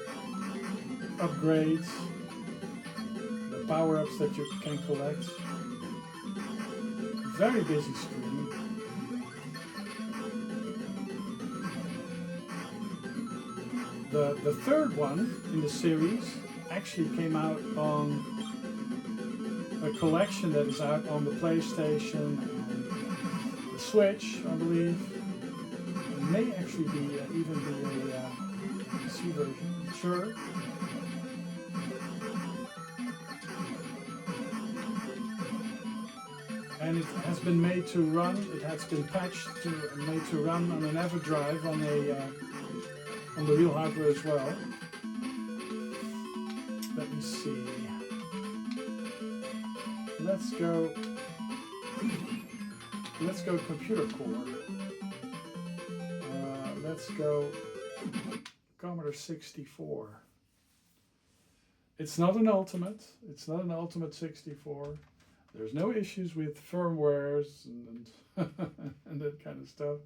upgrades, the power-ups that you can collect. Very busy screen. The third one in the series actually came out on a collection that is out on the PlayStation and the Switch, I believe. It may actually be even be a PC version, sure. And it has been made to run. It has been patched and made to run on an EverDrive on the real hardware as well. Let me see. Let's go computer core. Let's go Commodore 64. It's not an Ultimate. It's not an Ultimate 64. There's no issues with firmwares and and that kind of stuff.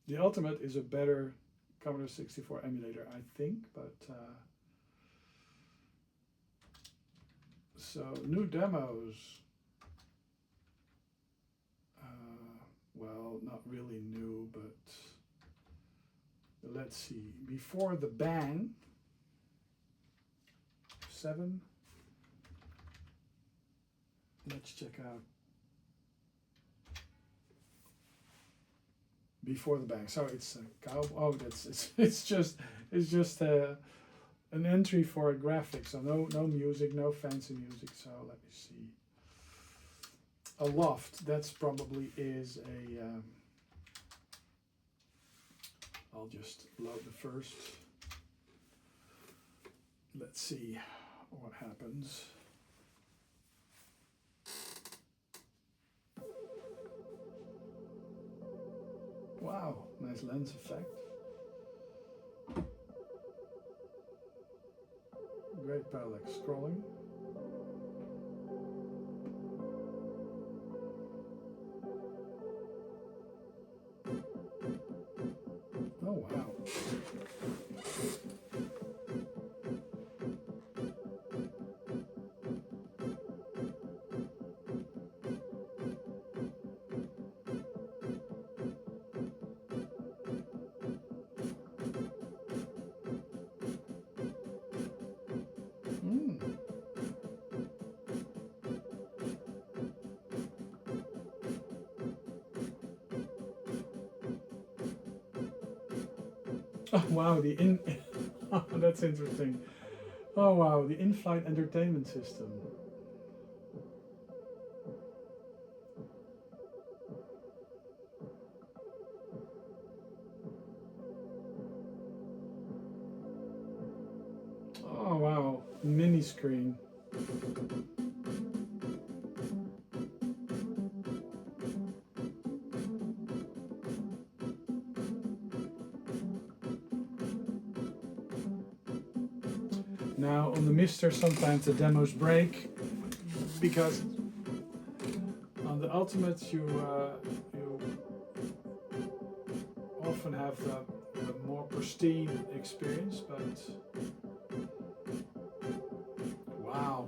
The Ultimate is a better Commodore 64 emulator, I think, but so new demos. Well, not really new, but let's see. Before the Bang, 7. Let's check out Before the Bang. So it's a cow. Oh, it's just an entry for a graphic. So no music, no fancy music. So let me see. A loft. That's probably is a. I'll just load the first. Let's see what happens. Wow, nice lens effect. Great parallax scrolling. Oh wow. Oh wow, that's interesting. Oh wow, the in-flight entertainment system. Oh wow, mini screen. Now on the MiSTer sometimes the demos break because on the Ultimate you often have the more pristine experience, but wow.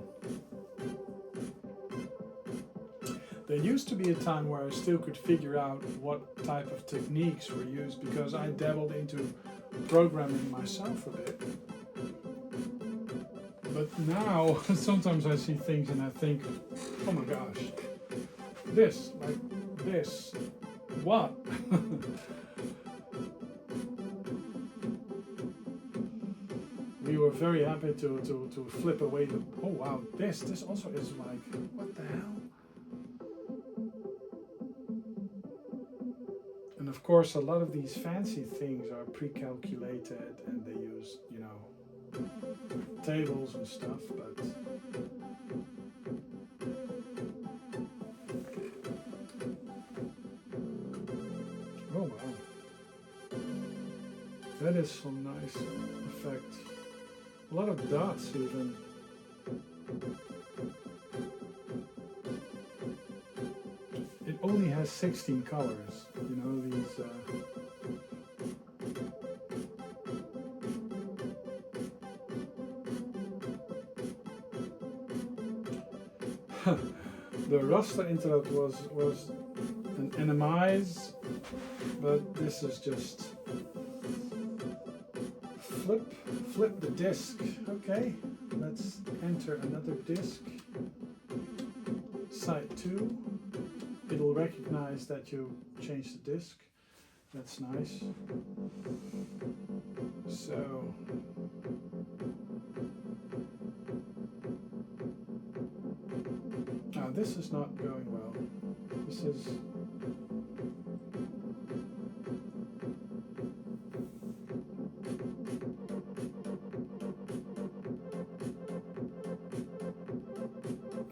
There used to be a time where I still could figure out what type of techniques were used because I dabbled into programming myself a bit. But now sometimes I see things and I think, oh my gosh, this, like this, what? We were very happy to flip away the, oh wow, this also is like, what the hell? And of course a lot of these fancy things are pre-calculated and they use, you know, tables and stuff, but oh wow, that is some nice effect. A lot of dots even. It only has 16 colors, you know, these the raster interrupt was an NMI's, but this is just flip the disk. Okay, let's enter another disk. Side 2. It'll recognize that you changed the disk. That's nice. So this is not going well. This is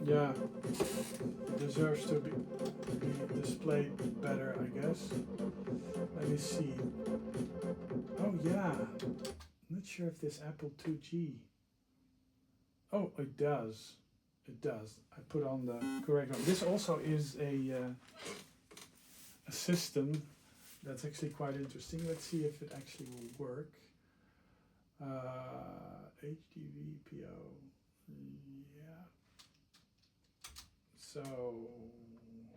yeah, it deserves to be displayed better, I guess. Let me see. Oh yeah, not sure if this Apple IIg. Oh, it does. It does. I put on the correct one. This also is a system that's actually quite interesting. Let's see if it actually will work. HDVPO. Yeah. So,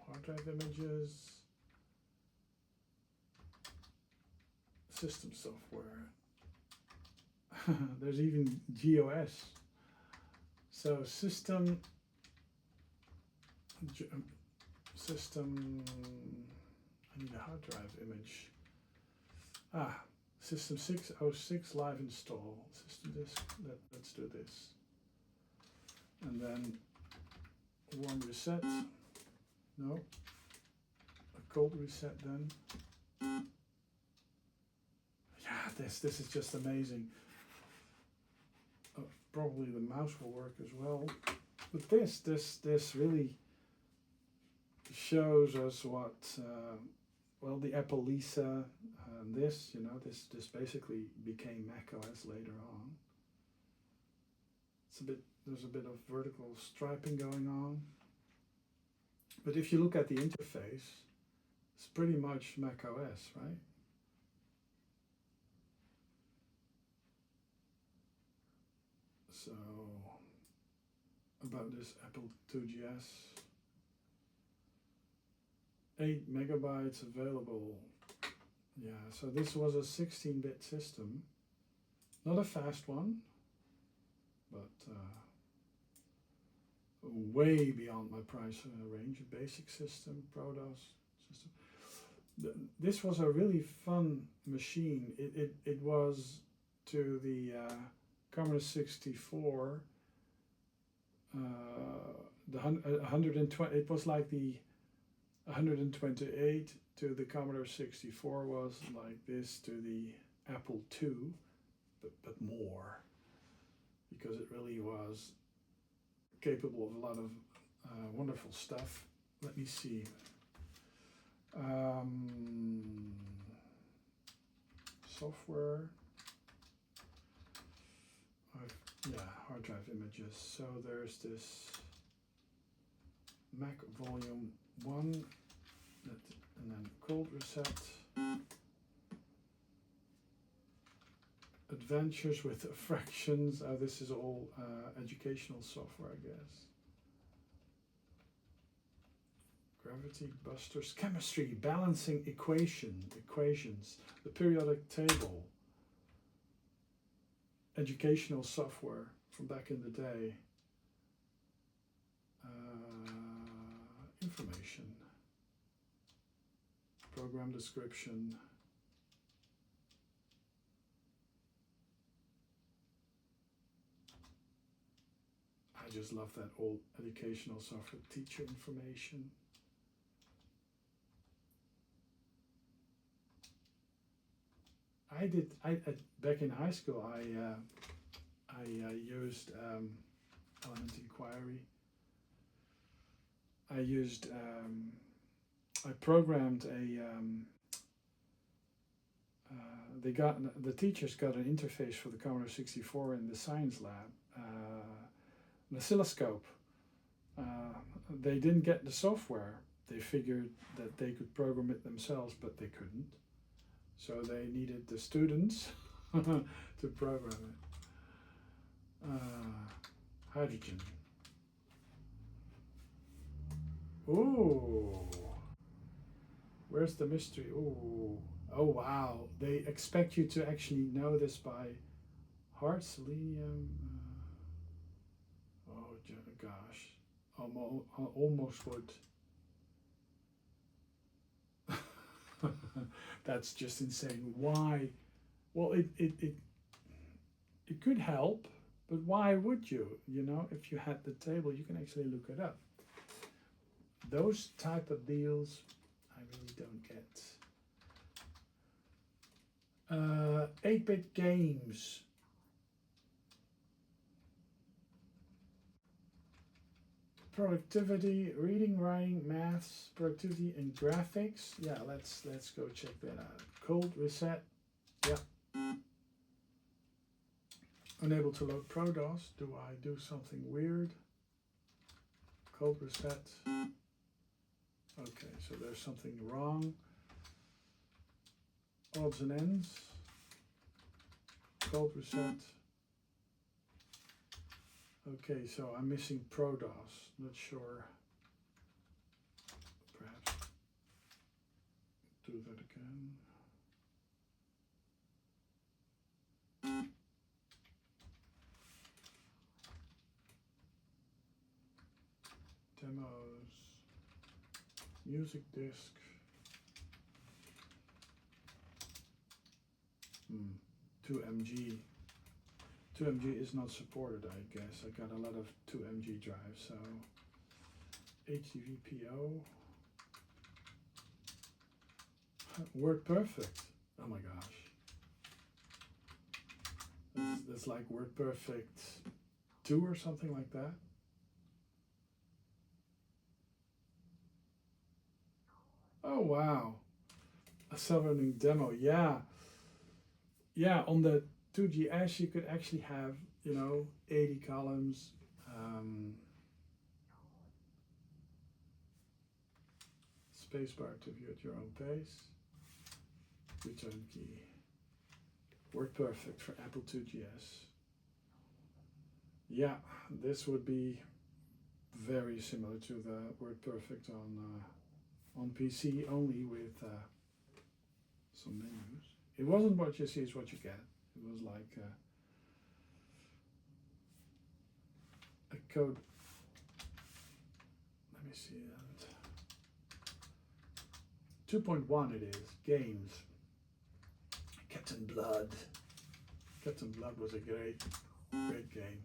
hard drive images, system software. There's even GOS. So system, I need a hard drive image. System 606 live install, system disk, let's do this. And then warm reset, no, a cold reset then. Yeah, this is just amazing. Probably the mouse will work as well. But this really shows us what, well, the Apple Lisa, this, you know, this basically became macOS later on. There's a bit of vertical striping going on. But if you look at the interface, it's pretty much macOS, right? So, about this Apple IIgs, 8 megabytes available. Yeah, so this was a 16-bit system, not a fast one, but way beyond my price range. A basic system, ProDOS system. this was a really fun machine. It was to the Commodore 64. The 120. It was like the 128 to the Commodore 64 was like this to the Apple II, but more, because it really was capable of a lot of wonderful stuff. Let me see. Software. Yeah, hard drive images. So there's this Mac Volume 1, and then cold reset. Adventures with fractions. This is all educational software, I guess. Gravity Busters. Chemistry, balancing equations. The periodic table. Educational software from back in the day. Information. Program description. I just love that old educational software. Teacher information. Back in high school, I used Element Inquiry. I programmed the teachers got an interface for the Commodore 64 in the science lab, an oscilloscope. They didn't get the software. They figured that they could program it themselves, but they couldn't. So they needed the students to program it. Hydrogen. Ooh. Where's the mystery? Ooh. Oh wow. They expect you to actually know this by heart, selenium. Oh gosh. Almost would. That's just insane. Why? Well, it could help, but why would you? You know, if you had the table, you can actually look it up. Those type of deals, I really don't get. 8-bit games. Productivity, reading, writing, maths, productivity, and graphics. Yeah, let's go check that out. Cold reset. Yeah. Unable to load ProDOS. Do I do something weird? Cold reset. Okay, so there's something wrong. Odds and ends. Cold reset. Okay, so I'm missing ProDOS. Not sure. Perhaps do that again. Demos. Music disk. 2MG. 2MG is not supported, I guess. I got a lot of 2MG drives, so HDVPO. WordPerfect. Oh my gosh. That's like WordPerfect 2 or something like that. Oh wow. A self-running demo, yeah. Yeah, on the 2GS you could actually have, 80 columns. Spacebar to view at your own pace. Return key. WordPerfect for Apple 2GS. Yeah, this would be very similar to the WordPerfect on PC, only with some menus. It wasn't what you see is what you get. It was like a code. Let me see that. 2.1 it is. Games. Captain Blood. Captain Blood was a great game.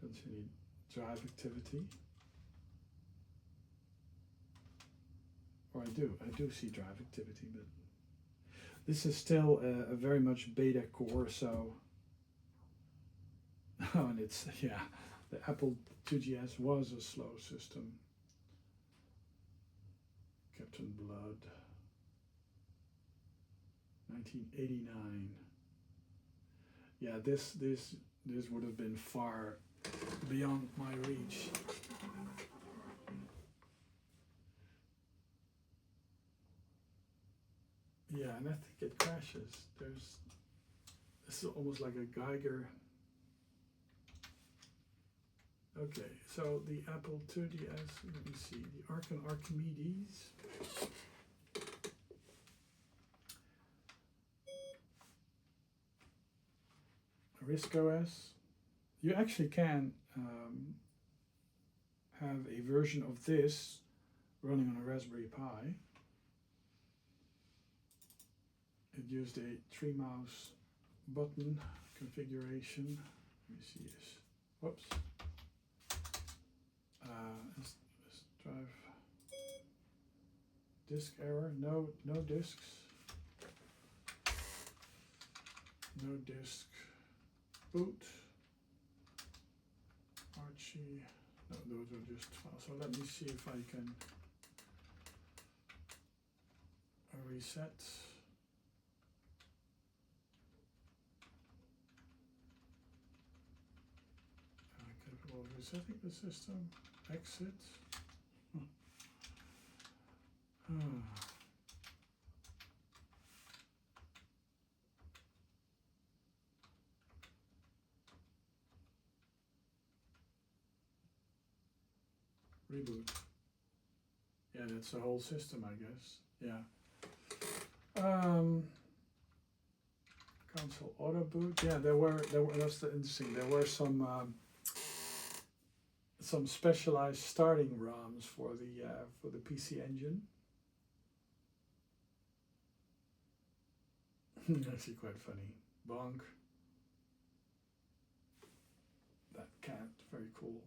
Don't see any drive activity. Or I do see drive activity, but this is still a very much beta core, so oh, and it's, yeah, the Apple IIgs was a slow system. Captain Blood, 1989. Yeah, this would have been far beyond my reach. Yeah, and I think it crashes. This is almost like a Geiger. Okay, so the Apple IIgs, let me see, the Archimedes. RISC OS. You actually can have a version of this running on a Raspberry Pi. It used a 3-mouse button configuration. Let me see this. Whoops. Let's drive. Disk error. No disks. No disk. Boot. Archie. No, those are just files. So let me see if I can reset. Capable of resetting the system. Exit. Reboot. Yeah, that's the whole system, I guess. Yeah. Console auto boot. Yeah, there were. That's the interesting. There were some specialized starting ROMs for the PC Engine. Actually, quite funny. Bonk. That cat, very cool.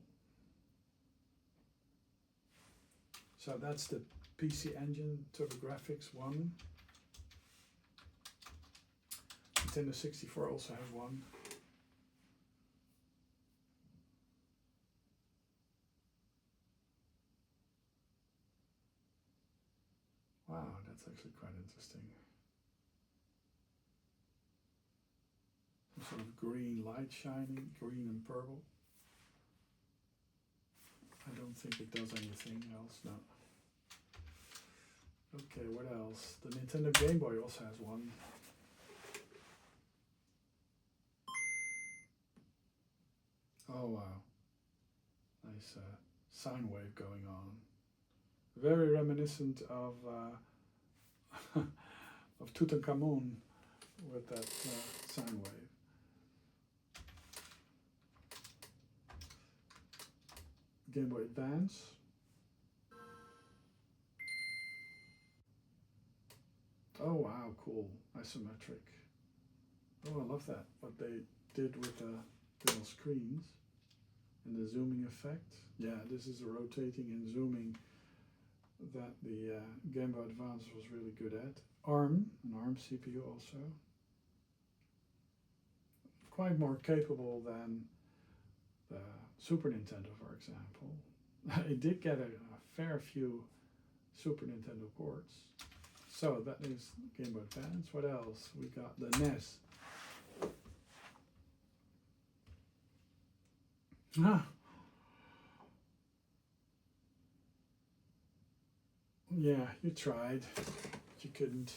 So that's the PC Engine TurboGrafx 1. Nintendo 64 also has one. Wow, that's actually quite interesting. Some sort of green light shining, green and purple. I don't think it does anything else, no. Okay, what else? The Nintendo Game Boy also has one. Oh wow, nice sine wave going on. Very reminiscent of of Tutankhamun with that sine wave. Game Boy Advance. Oh wow, cool, isometric. Oh, I love that, what they did with the little screens and the zooming effect. Yeah, this is a rotating and zooming that the Game Boy Advance was really good at. ARM, an ARM CPU also. Quite more capable than the Super Nintendo, for example. It did get a fair few Super Nintendo ports. So that is Game Boy Advance. What else? We got the NES. Yeah, you tried, but you couldn't.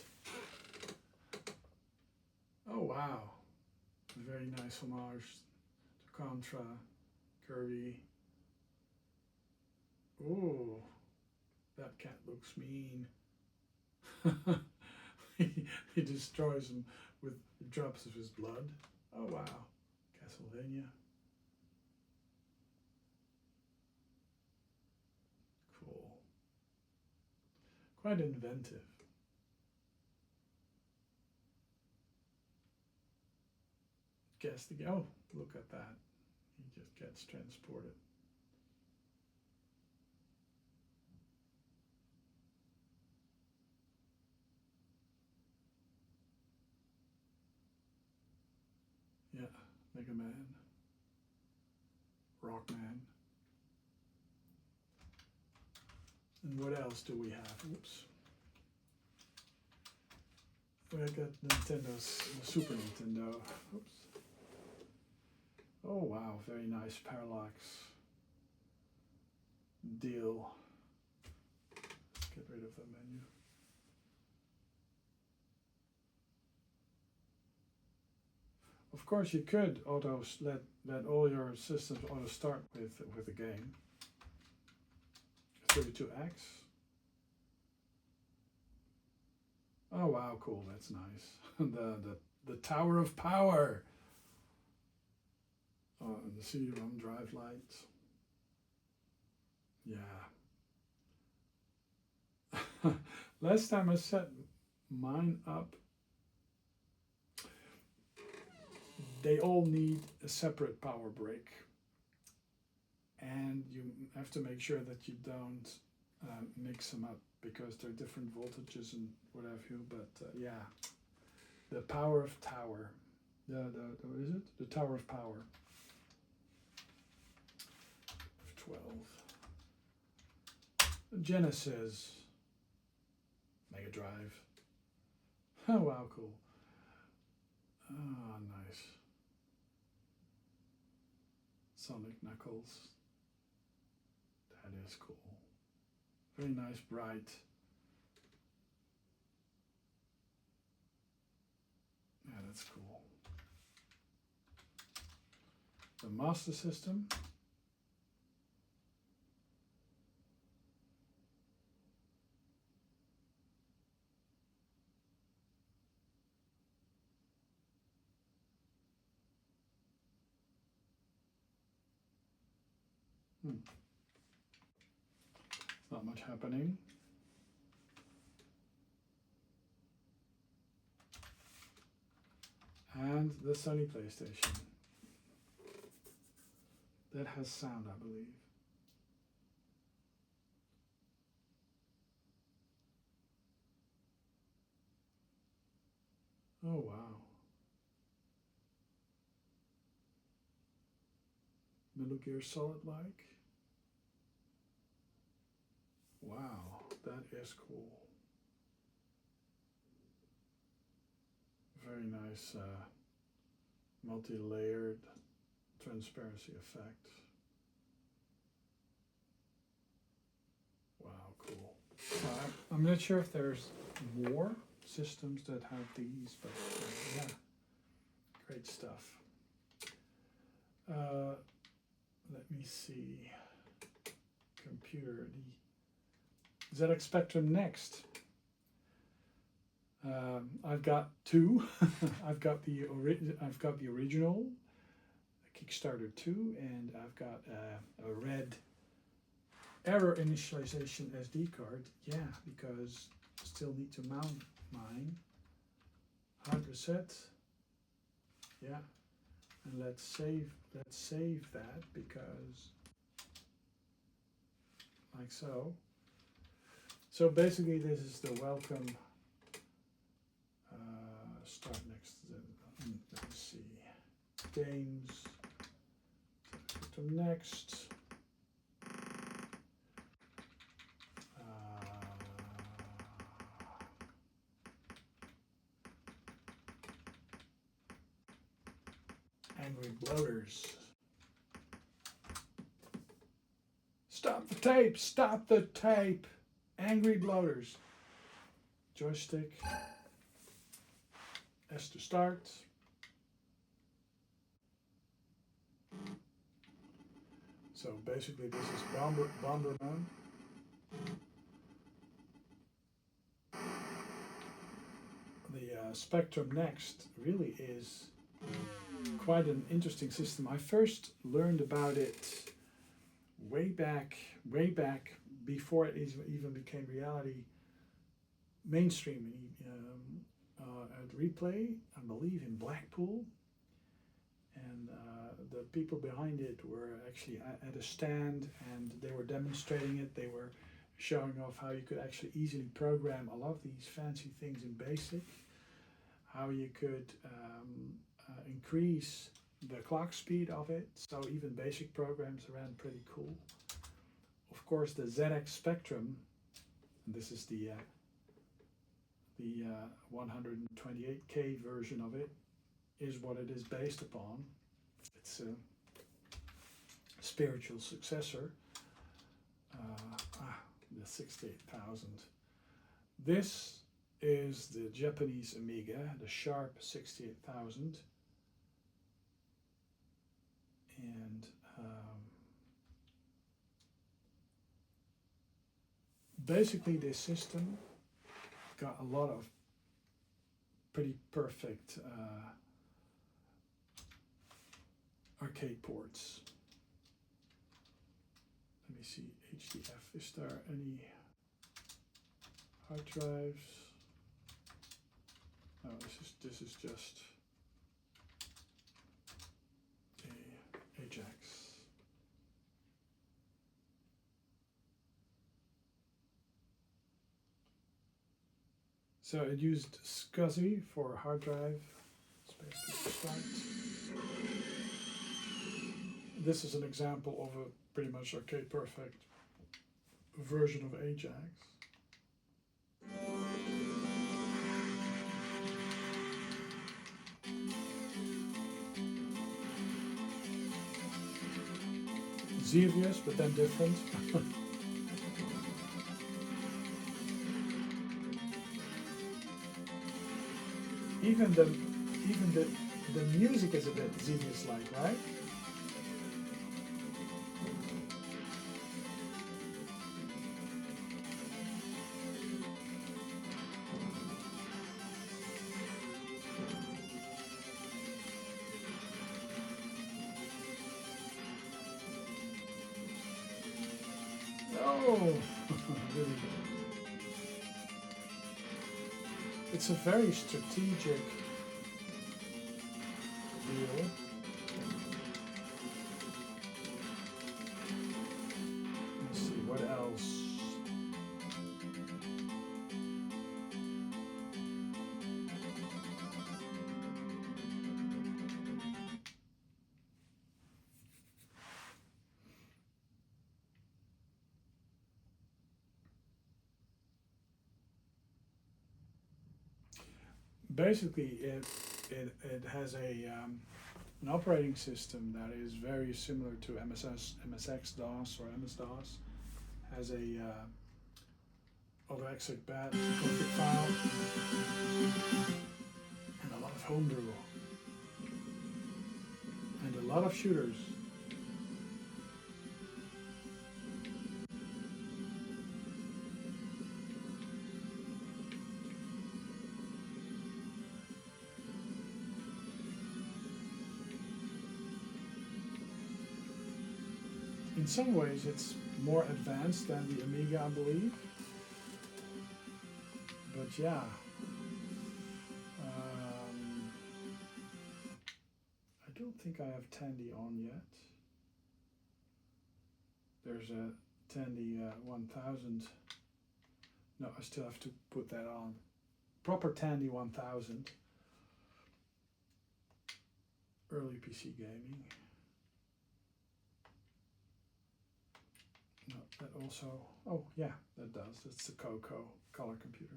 Oh wow, a very nice homage to Contra, Kirby. Ooh, that cat looks mean. he destroys them with drops of his blood. Oh wow, Castlevania. Cool. Quite inventive. Guess the oh, look at that. He just gets transported. Yeah, Mega Man, Rockman. And what else do we have? Oops. We got Nintendo's Super Nintendo. Oops. Oh wow, very nice parallax deal. Let's get rid of the menu. Of course, you could auto let all your systems auto start with a game. 32X. Oh wow, cool. That's nice. the Tower of Power. And the CD-ROM drive lights. Yeah. Last time I set mine up, they all need a separate power brick. And you have to make sure that you don't mix them up because they're different voltages and what have you. But yeah, the Power of Tower. What is it? The Tower of Power. 12. Genesis. Mega Drive. Oh wow, cool. Ah, nice. Sonic Knuckles. That is cool. Very nice, bright. Yeah, that's cool. The Master System. Not much happening. And the Sony PlayStation. That has sound, I believe. Oh wow. Metal Gear Solid like. Wow, that is cool. Very nice multi-layered transparency effect. Wow, cool. I'm not sure if there's more systems that have these, but yeah, great stuff. Let me see. Computer, the ZX Spectrum Next. I've got two. I've got the original Kickstarter 2, and I've got a red error initialization SD card. Yeah, because I still need to mount mine. Hard reset. Yeah, and let's save that because like so. So basically, this is the welcome. Start next. Let me see. Games. To next. Angry bloaters. Stop the tape! Stop the tape! Angry bloaters. Joystick. S to start. So basically this is Bomberman. Spectrum Next really is quite an interesting system. I first learned about it way back before it even became reality, mainstream at Replay, I believe in Blackpool. And the people behind it were actually at a stand, and they were demonstrating it. They were showing off how you could actually easily program a lot of these fancy things in BASIC, how you could increase the clock speed of it, so even basic programs ran pretty cool. Of course, the ZX Spectrum, and this is the 128K version of it, is what it is based upon. It's a spiritual successor, the 68,000. This is the Japanese Amiga, the Sharp 68,000. And basically this system got a lot of pretty perfect arcade ports. Let me see, HDF, is there any hard drives? No, this is just a Ajax. So it used SCSI for hard drive space to start. This is an example of a pretty much arcade perfect version of Ajax. Xevious, but then different. even the music is a bit Xevious-like, right? Oh, really. It's a very strategic deal. Let's see, what else? Basically, it has an operating system that is very similar to MSX-DOS or MS-DOS. Has a autoexec bat config file and a lot of homebrew and a lot of shooters. In some ways, it's more advanced than the Amiga, I believe. But yeah, I don't think I have Tandy on yet. There's a Tandy 1000. No, I still have to put that on. Proper Tandy 1000. Early PC gaming. No, that also, oh yeah, that does. That's the Coco color computer.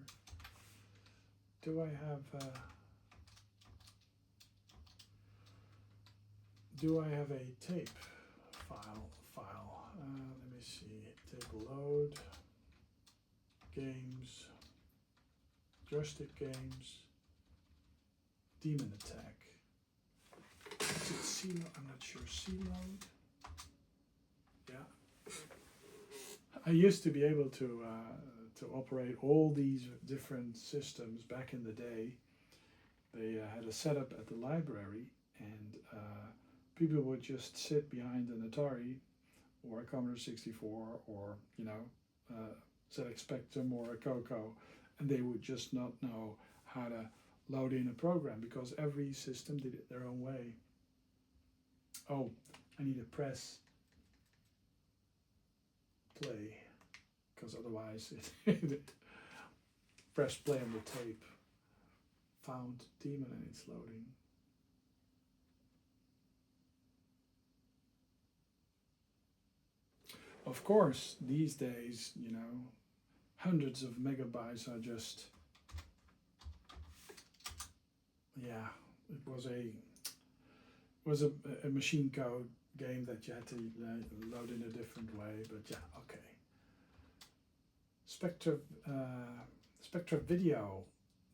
Do I have a tape file? Let me see. Tape load, games, joystick games, Demon Attack. Is it C-load? I'm not sure. C-load? Yeah. I used to be able to operate all these different systems back in the day they had a setup at the library, and people would just sit behind an Atari or a Commodore 64 or, you know, ZX Spectrum or a Coco, and they would just not know how to load in a program because every system did it their own way. Oh, I need to press play because otherwise it press play on the tape. Found Demon and it's loading. Of course, these days, you know, hundreds of megabytes are just, yeah, it was a machine code game that you had to load in a different way, but yeah, okay. Spectra Video.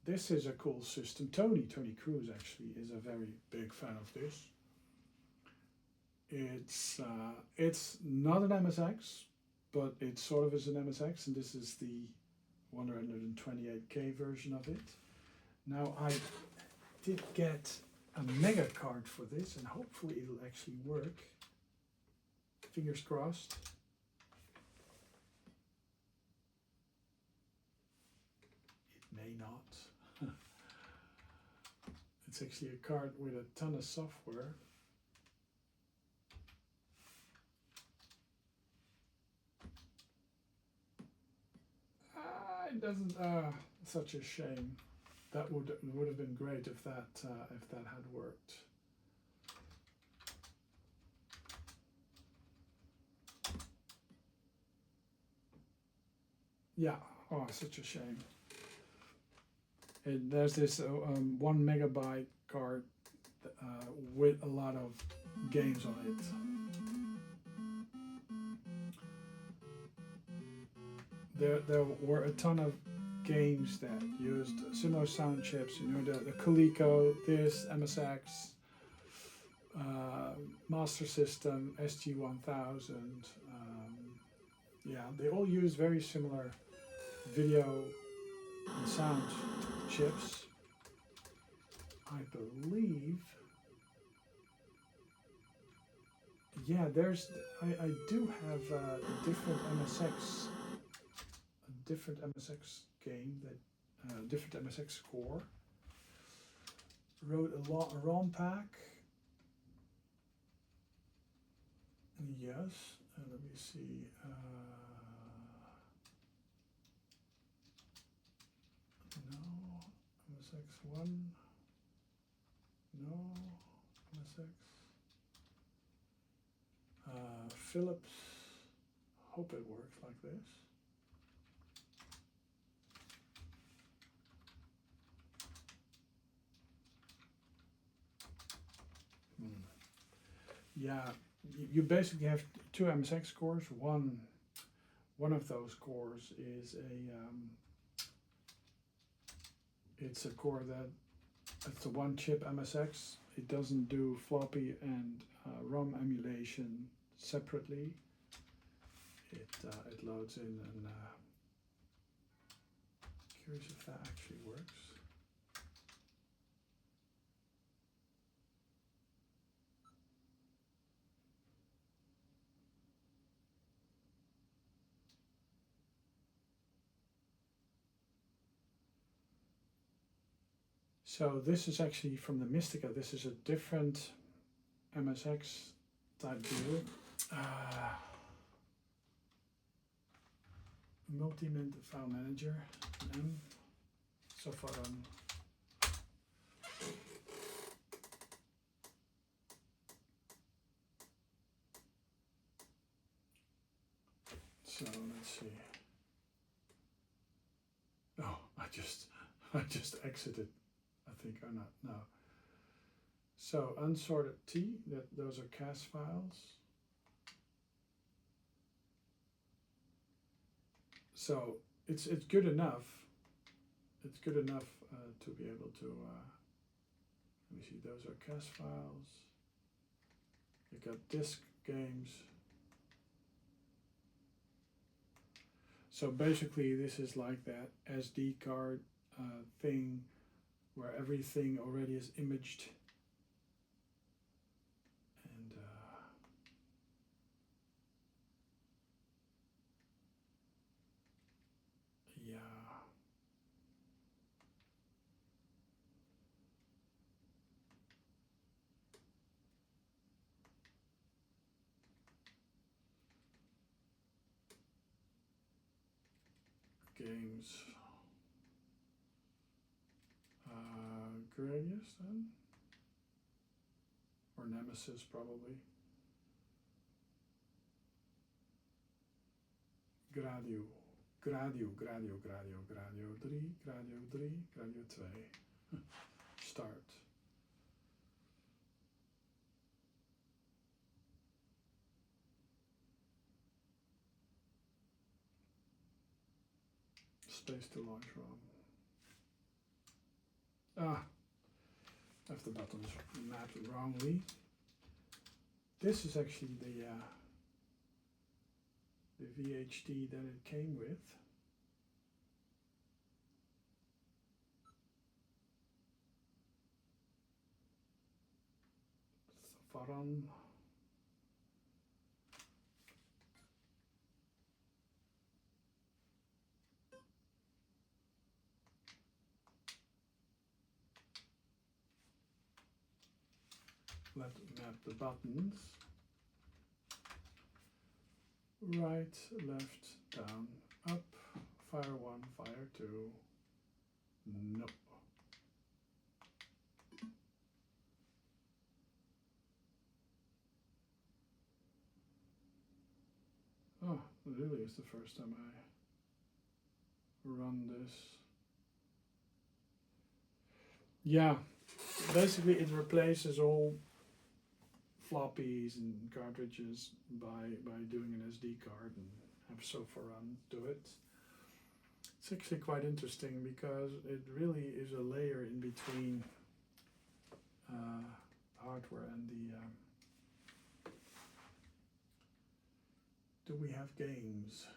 This is a cool system. Tony Cruz actually is a very big fan of this. It's not an MSX, but it sort of is an MSX, and this is the 128K version of it. Now I did get a mega card for this, and hopefully it'll actually work. Fingers crossed. It may not. It's actually a card with a ton of software. It doesn't. Such a shame. That would have been great if that had worked. Yeah. Oh, such a shame. There's this 1 megabyte card with a lot of games on it. There were a ton of games that used similar sound chips, you know, the Coleco, this, MSX, Master System, SG-1000. Yeah, they all use very similar video and sound chips. I believe. Yeah, I do have a different MSX. Different MSX game that different MSX core. Wrote a ROM pack. Yes, let me see. No, MSX1. No, MSX. Philips. Hope it works like this. Yeah, you basically have two MSX cores. One of those cores is it's a core it's a one-chip MSX. It doesn't do floppy and ROM emulation separately. It loads in, and curious if that actually works. So this is actually from the Mystica. This is a different MSX type deal. Multi-mint file manager, M. So far done. So let's see. Oh, I just exited. I think, or not, no. So unsorted T, those are CAS files. So it's good enough. It's good enough to be able to. Let me see. Those are CAS files. You got disk games. So basically, this is like that SD card thing where everything already is imaged. And yeah. Games. Gradius then? Or Nemesis probably. Gradio 3, Gradio 3, Gradio 2. Start. Space to launch from. Ah, I have the buttons mapped wrongly. This is actually the VHD that it came with. Varan. Let's map the buttons. Right, left, down, up, fire 1, fire 2, no. Oh, it really is the first time I run this. Yeah, basically it replaces all floppies and cartridges by doing an SD card and have Sofaran do it. It's actually quite interesting because it really is a layer in between hardware and the do we have games?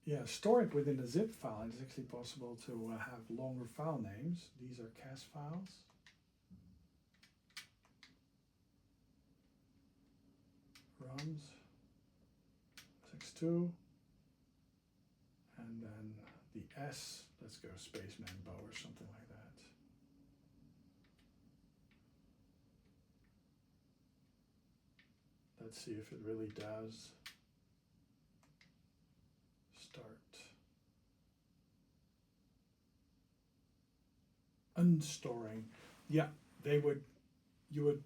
Yeah, store it within a zip file. It's actually possible to have longer file names. These are CAS files. ROMs, x2, and then the S, let's go Spaceman Bow or something like that. Let's see if it really does. Start. Unstoring. Yeah, you would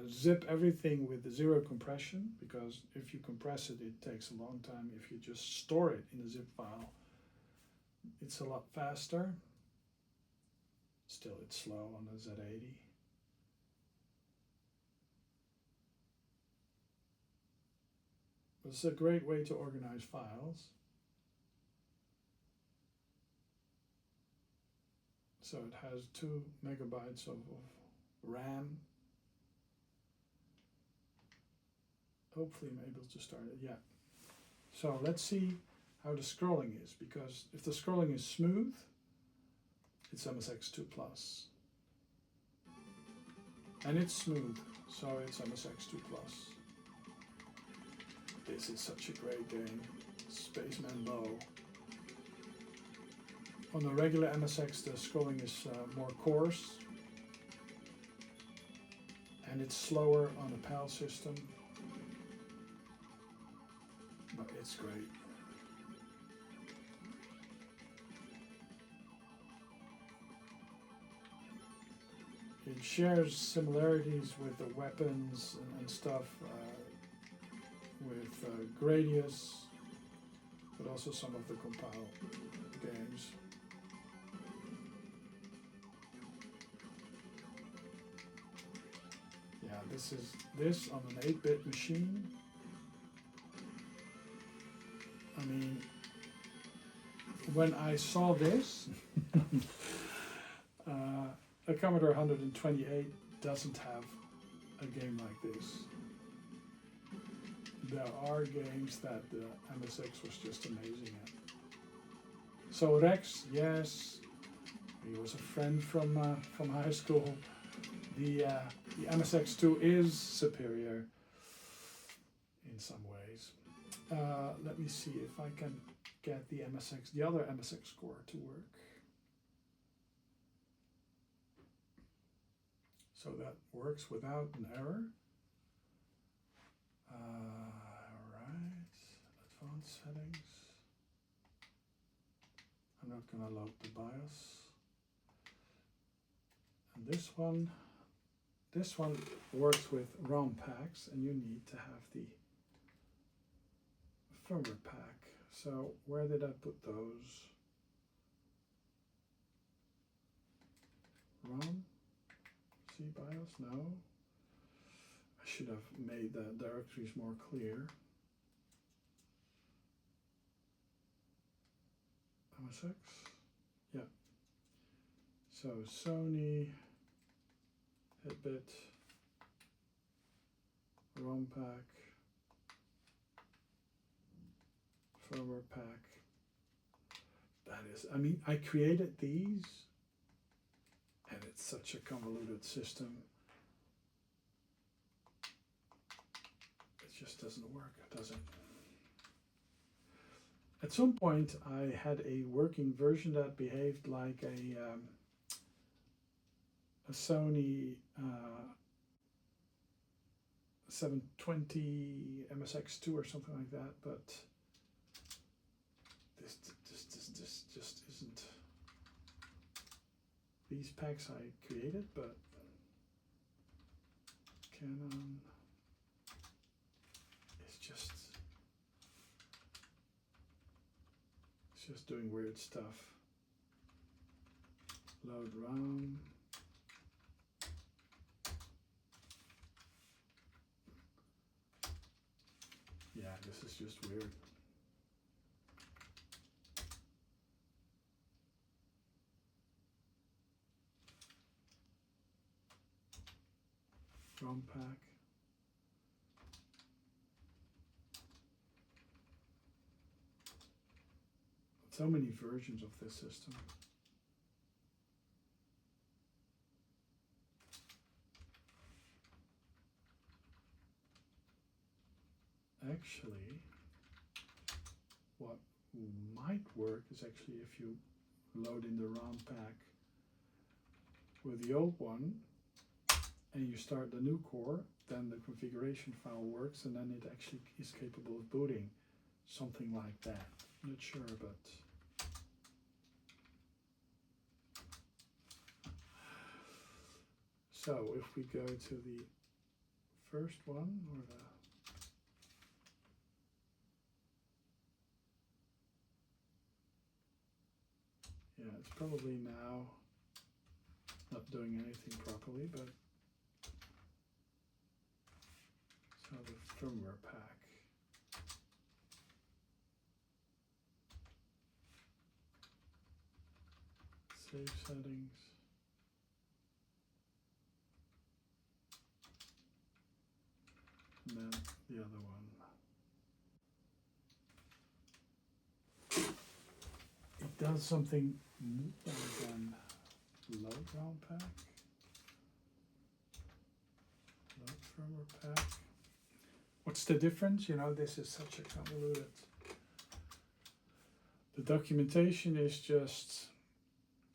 zip everything with zero compression, because if you compress it, it takes a long time. If you just store it in a zip file, it's a lot faster. Still, it's slow on the Z80. It's a great way to organize files. So it has 2 megabytes of RAM. Hopefully I'm able to start it, yeah. So let's see how the scrolling is, because if the scrolling is smooth, it's MSX2 Plus. And it's smooth, so it's MSX2 Plus. This is such a great game, Spaceman Bow. On the regular MSX, the scrolling is more coarse, and it's slower on the PAL system, but it's great. It shares similarities with the weapons and stuff, with Gradius, but also some of the compile games. Yeah, this is this on an 8-bit machine. I mean, when I saw this, a Commodore 128 doesn't have a game like this. there are games that the MSX was just amazing at. So Rex, yes, he was a friend from high school. The MSX2 is superior in some ways. Let me see if I can get the other MSX core to work. So that works without an error. Alright, advanced settings. I'm not going to load the BIOS. And this one works with ROM packs, and you need to have the firmware pack. So where did I put those? ROM? See BIOS? No. I should have made the directories more clear. MSX? Yeah. So Sony, Hitbit, ROM pack, firmware pack. That is, I mean, I created these, and it's such a convoluted system. It just doesn't work, does it? At some point, I had a working version that behaved like a Sony 720 MSX2 or something like that, but this just isn't. These packs I created, but Canon is just doing weird stuff. Load ROM. Yeah, this is just weird. ROM pack. So many versions of this system. Actually, what might work is actually if you load in the ROM pack with the old one and you start the new core, then the configuration file works and then it actually is capable of booting. Something like that. Not sure, but so if we go to the first one, or yeah, it's probably now not doing anything properly, but so the firmware pack. Save settings. And then the other one. It does something more than load ROM pack. Load firmware pack. What's the difference? You know, this is such a convoluted. The documentation is just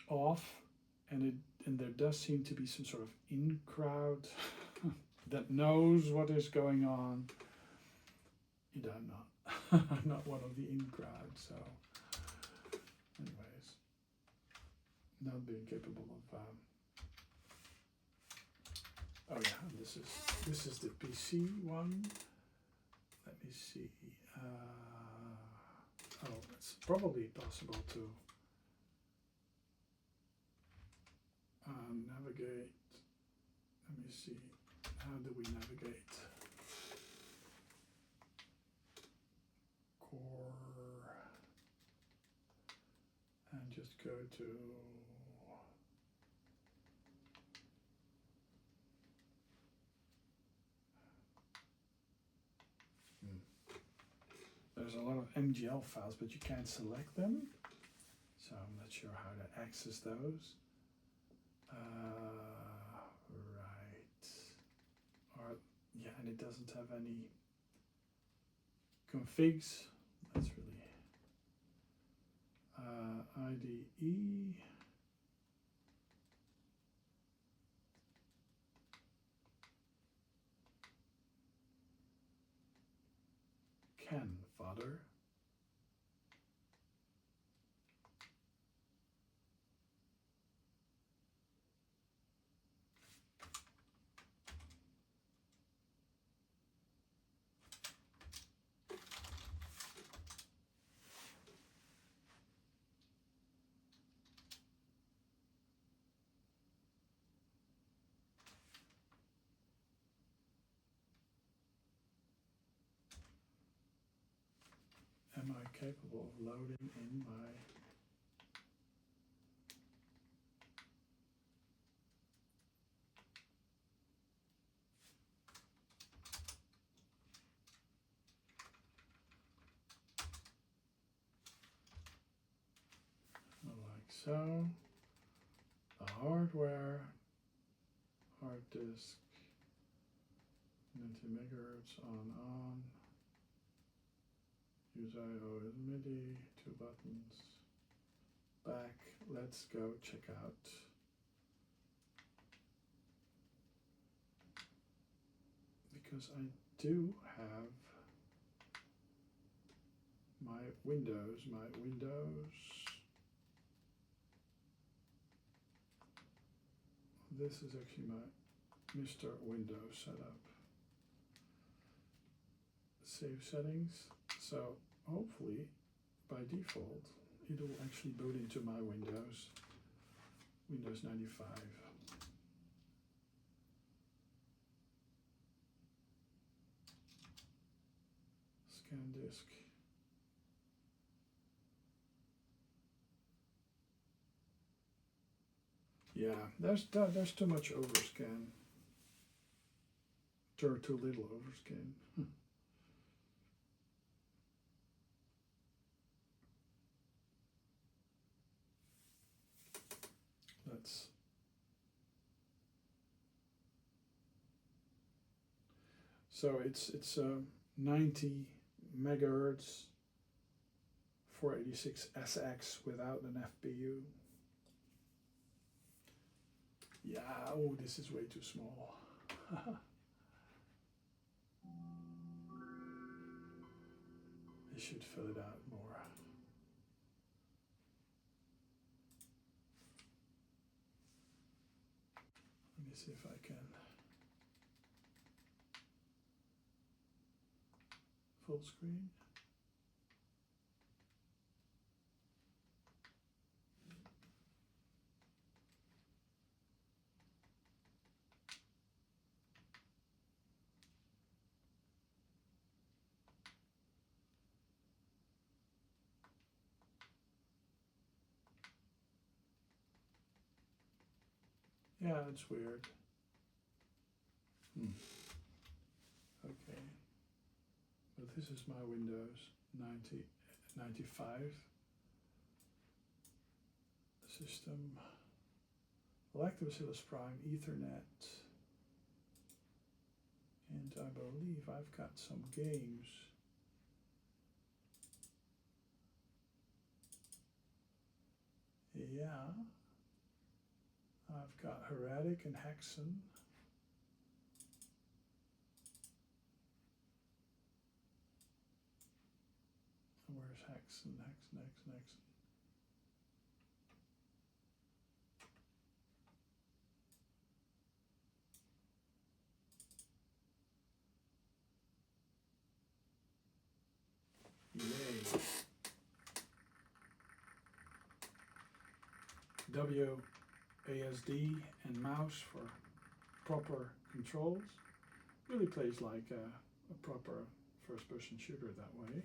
off, and there does seem to be some sort of in-crowd that knows what is going on. I'm not. I'm not one of the in-crowd, so anyways, not being capable of oh yeah, this is the PC one. Let me see. Oh, it's probably possible to navigate. Let me see. How do we navigate? Core, and just go to a lot of MGL files, but you can't select them. So I'm not sure how to access those. Right. Or, yeah, and it doesn't have any configs. That's really IDE. Can fodder. Am I capable of loading in my like so? The hardware, hard disk, 90 megahertz on. Use IO as MIDI, 2 buttons. Back, let's go check out. Because I do have my Windows. This is actually my MiSTer Windows setup. Save settings. So hopefully by default it'll actually boot into my Windows 95. Scan disk. Yeah, there's too much overscan. Or too little overscan. So it's 90 megahertz 486 SX without an FPU. Yeah, oh, this is way too small. I should fill it out more. Let me see if I can. Full screen. Yeah, it's weird. Okay. But this is my Windows 95 system. Lactobacillus Prime Ethernet. And I believe I've got some games. Yeah. I've got Heretic and Hexen. Where's Hexen? Hexen. Yay. WASD and mouse for proper controls. Really plays like a proper first-person shooter that way.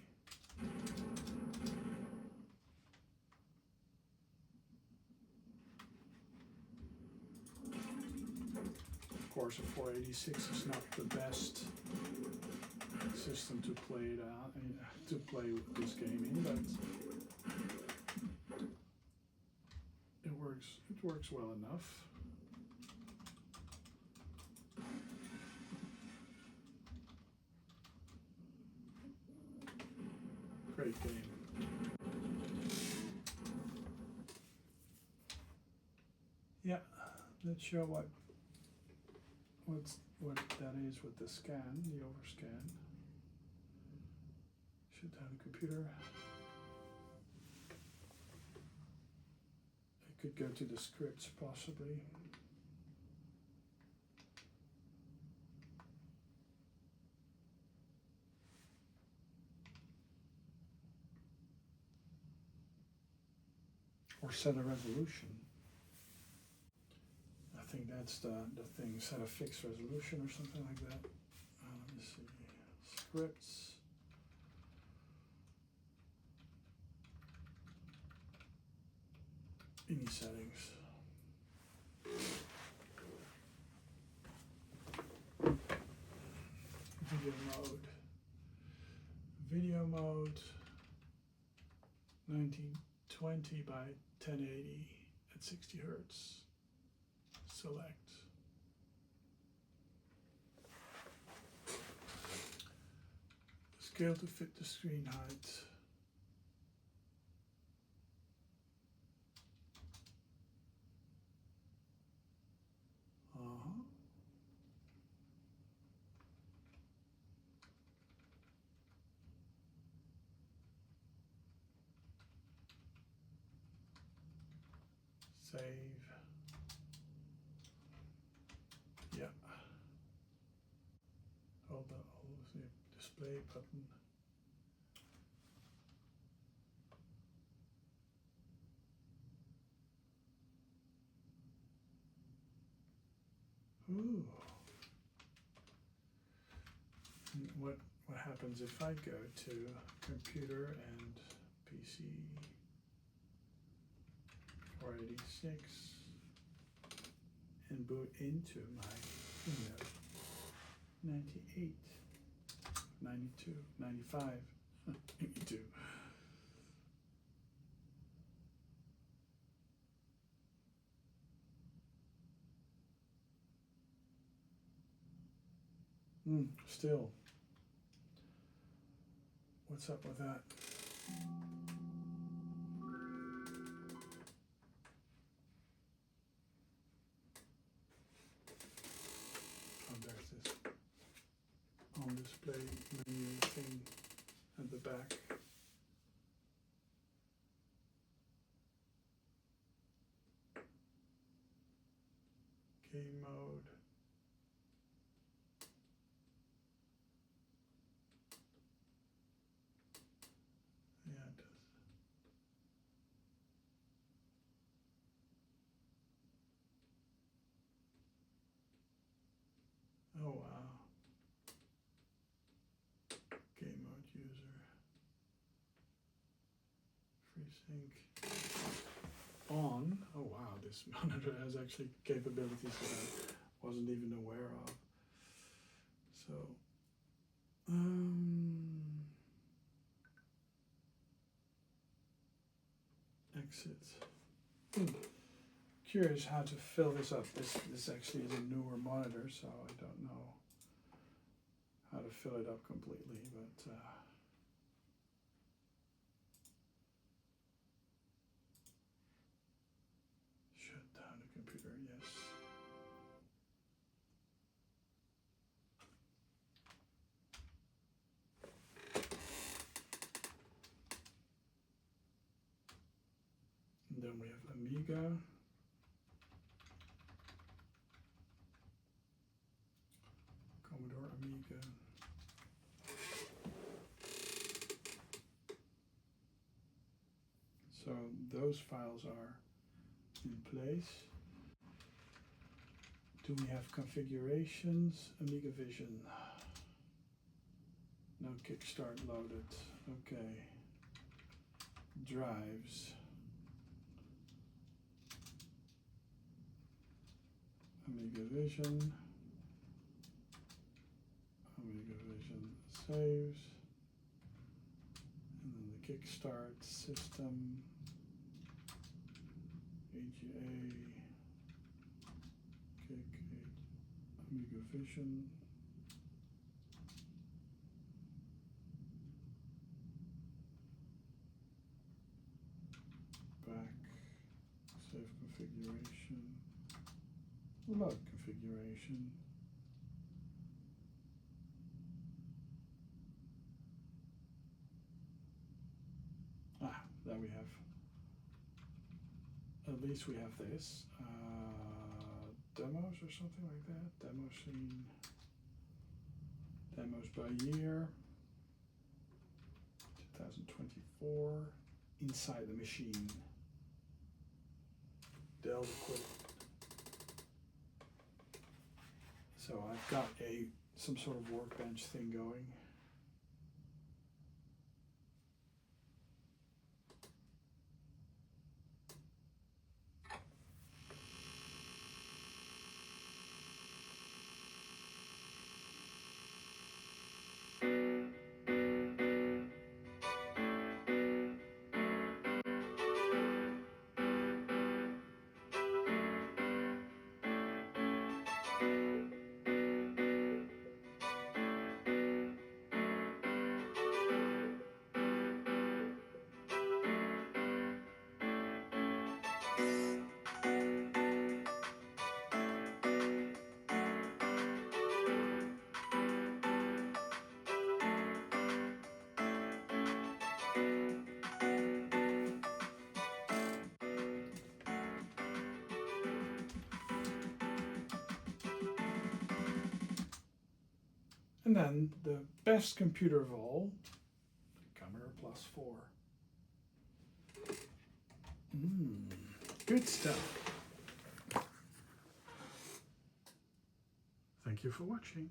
Of course, a 486 is not the best system to play it out, to play with this game in, but it works well enough. Great game. Yeah, let's show what that is with the scan, the overscan. Should have a computer. I could go to the scripts possibly. Or set a resolution. I think that's the thing, set a fixed resolution or something like that. Let me see, scripts. Any settings. Video mode. Video mode 1920 by 1080 at 60 Hertz. Select. Scale to fit the screen height. Save. Yeah. Hold the display button. Ooh. What happens if I go to computer and PC 486 and boot into my Windows 98, 92, 95, 82. Still. What's up with that? Oh, there's this on display menu thing at the back. Game mode. Yeah, it does. Oh wow. Game mode user. FreeSync. On. Oh wow, this monitor has actually capabilities that I wasn't even aware of. So, exit. Curious how to fill this up. This actually is a newer monitor, so I don't know how to fill it up completely, but shut down the computer, yes. And then we have Amiga. Commodore Amiga. So those files are in place. Do we have configurations? Amiga Vision. No kickstart loaded. Okay. Drives. Amiga Vision. Amiga Vision saves. kickstart system, AGA, kick, Amiga Vision. Back, save configuration, load configuration. There we have, at least we have this, demos or something like that, demo scene, demos by year, 2024, inside the machine, Dell equipment. So I've got some sort of workbench thing going. And then the best computer of all, Camera Plus 4. Good stuff. Thank you for watching.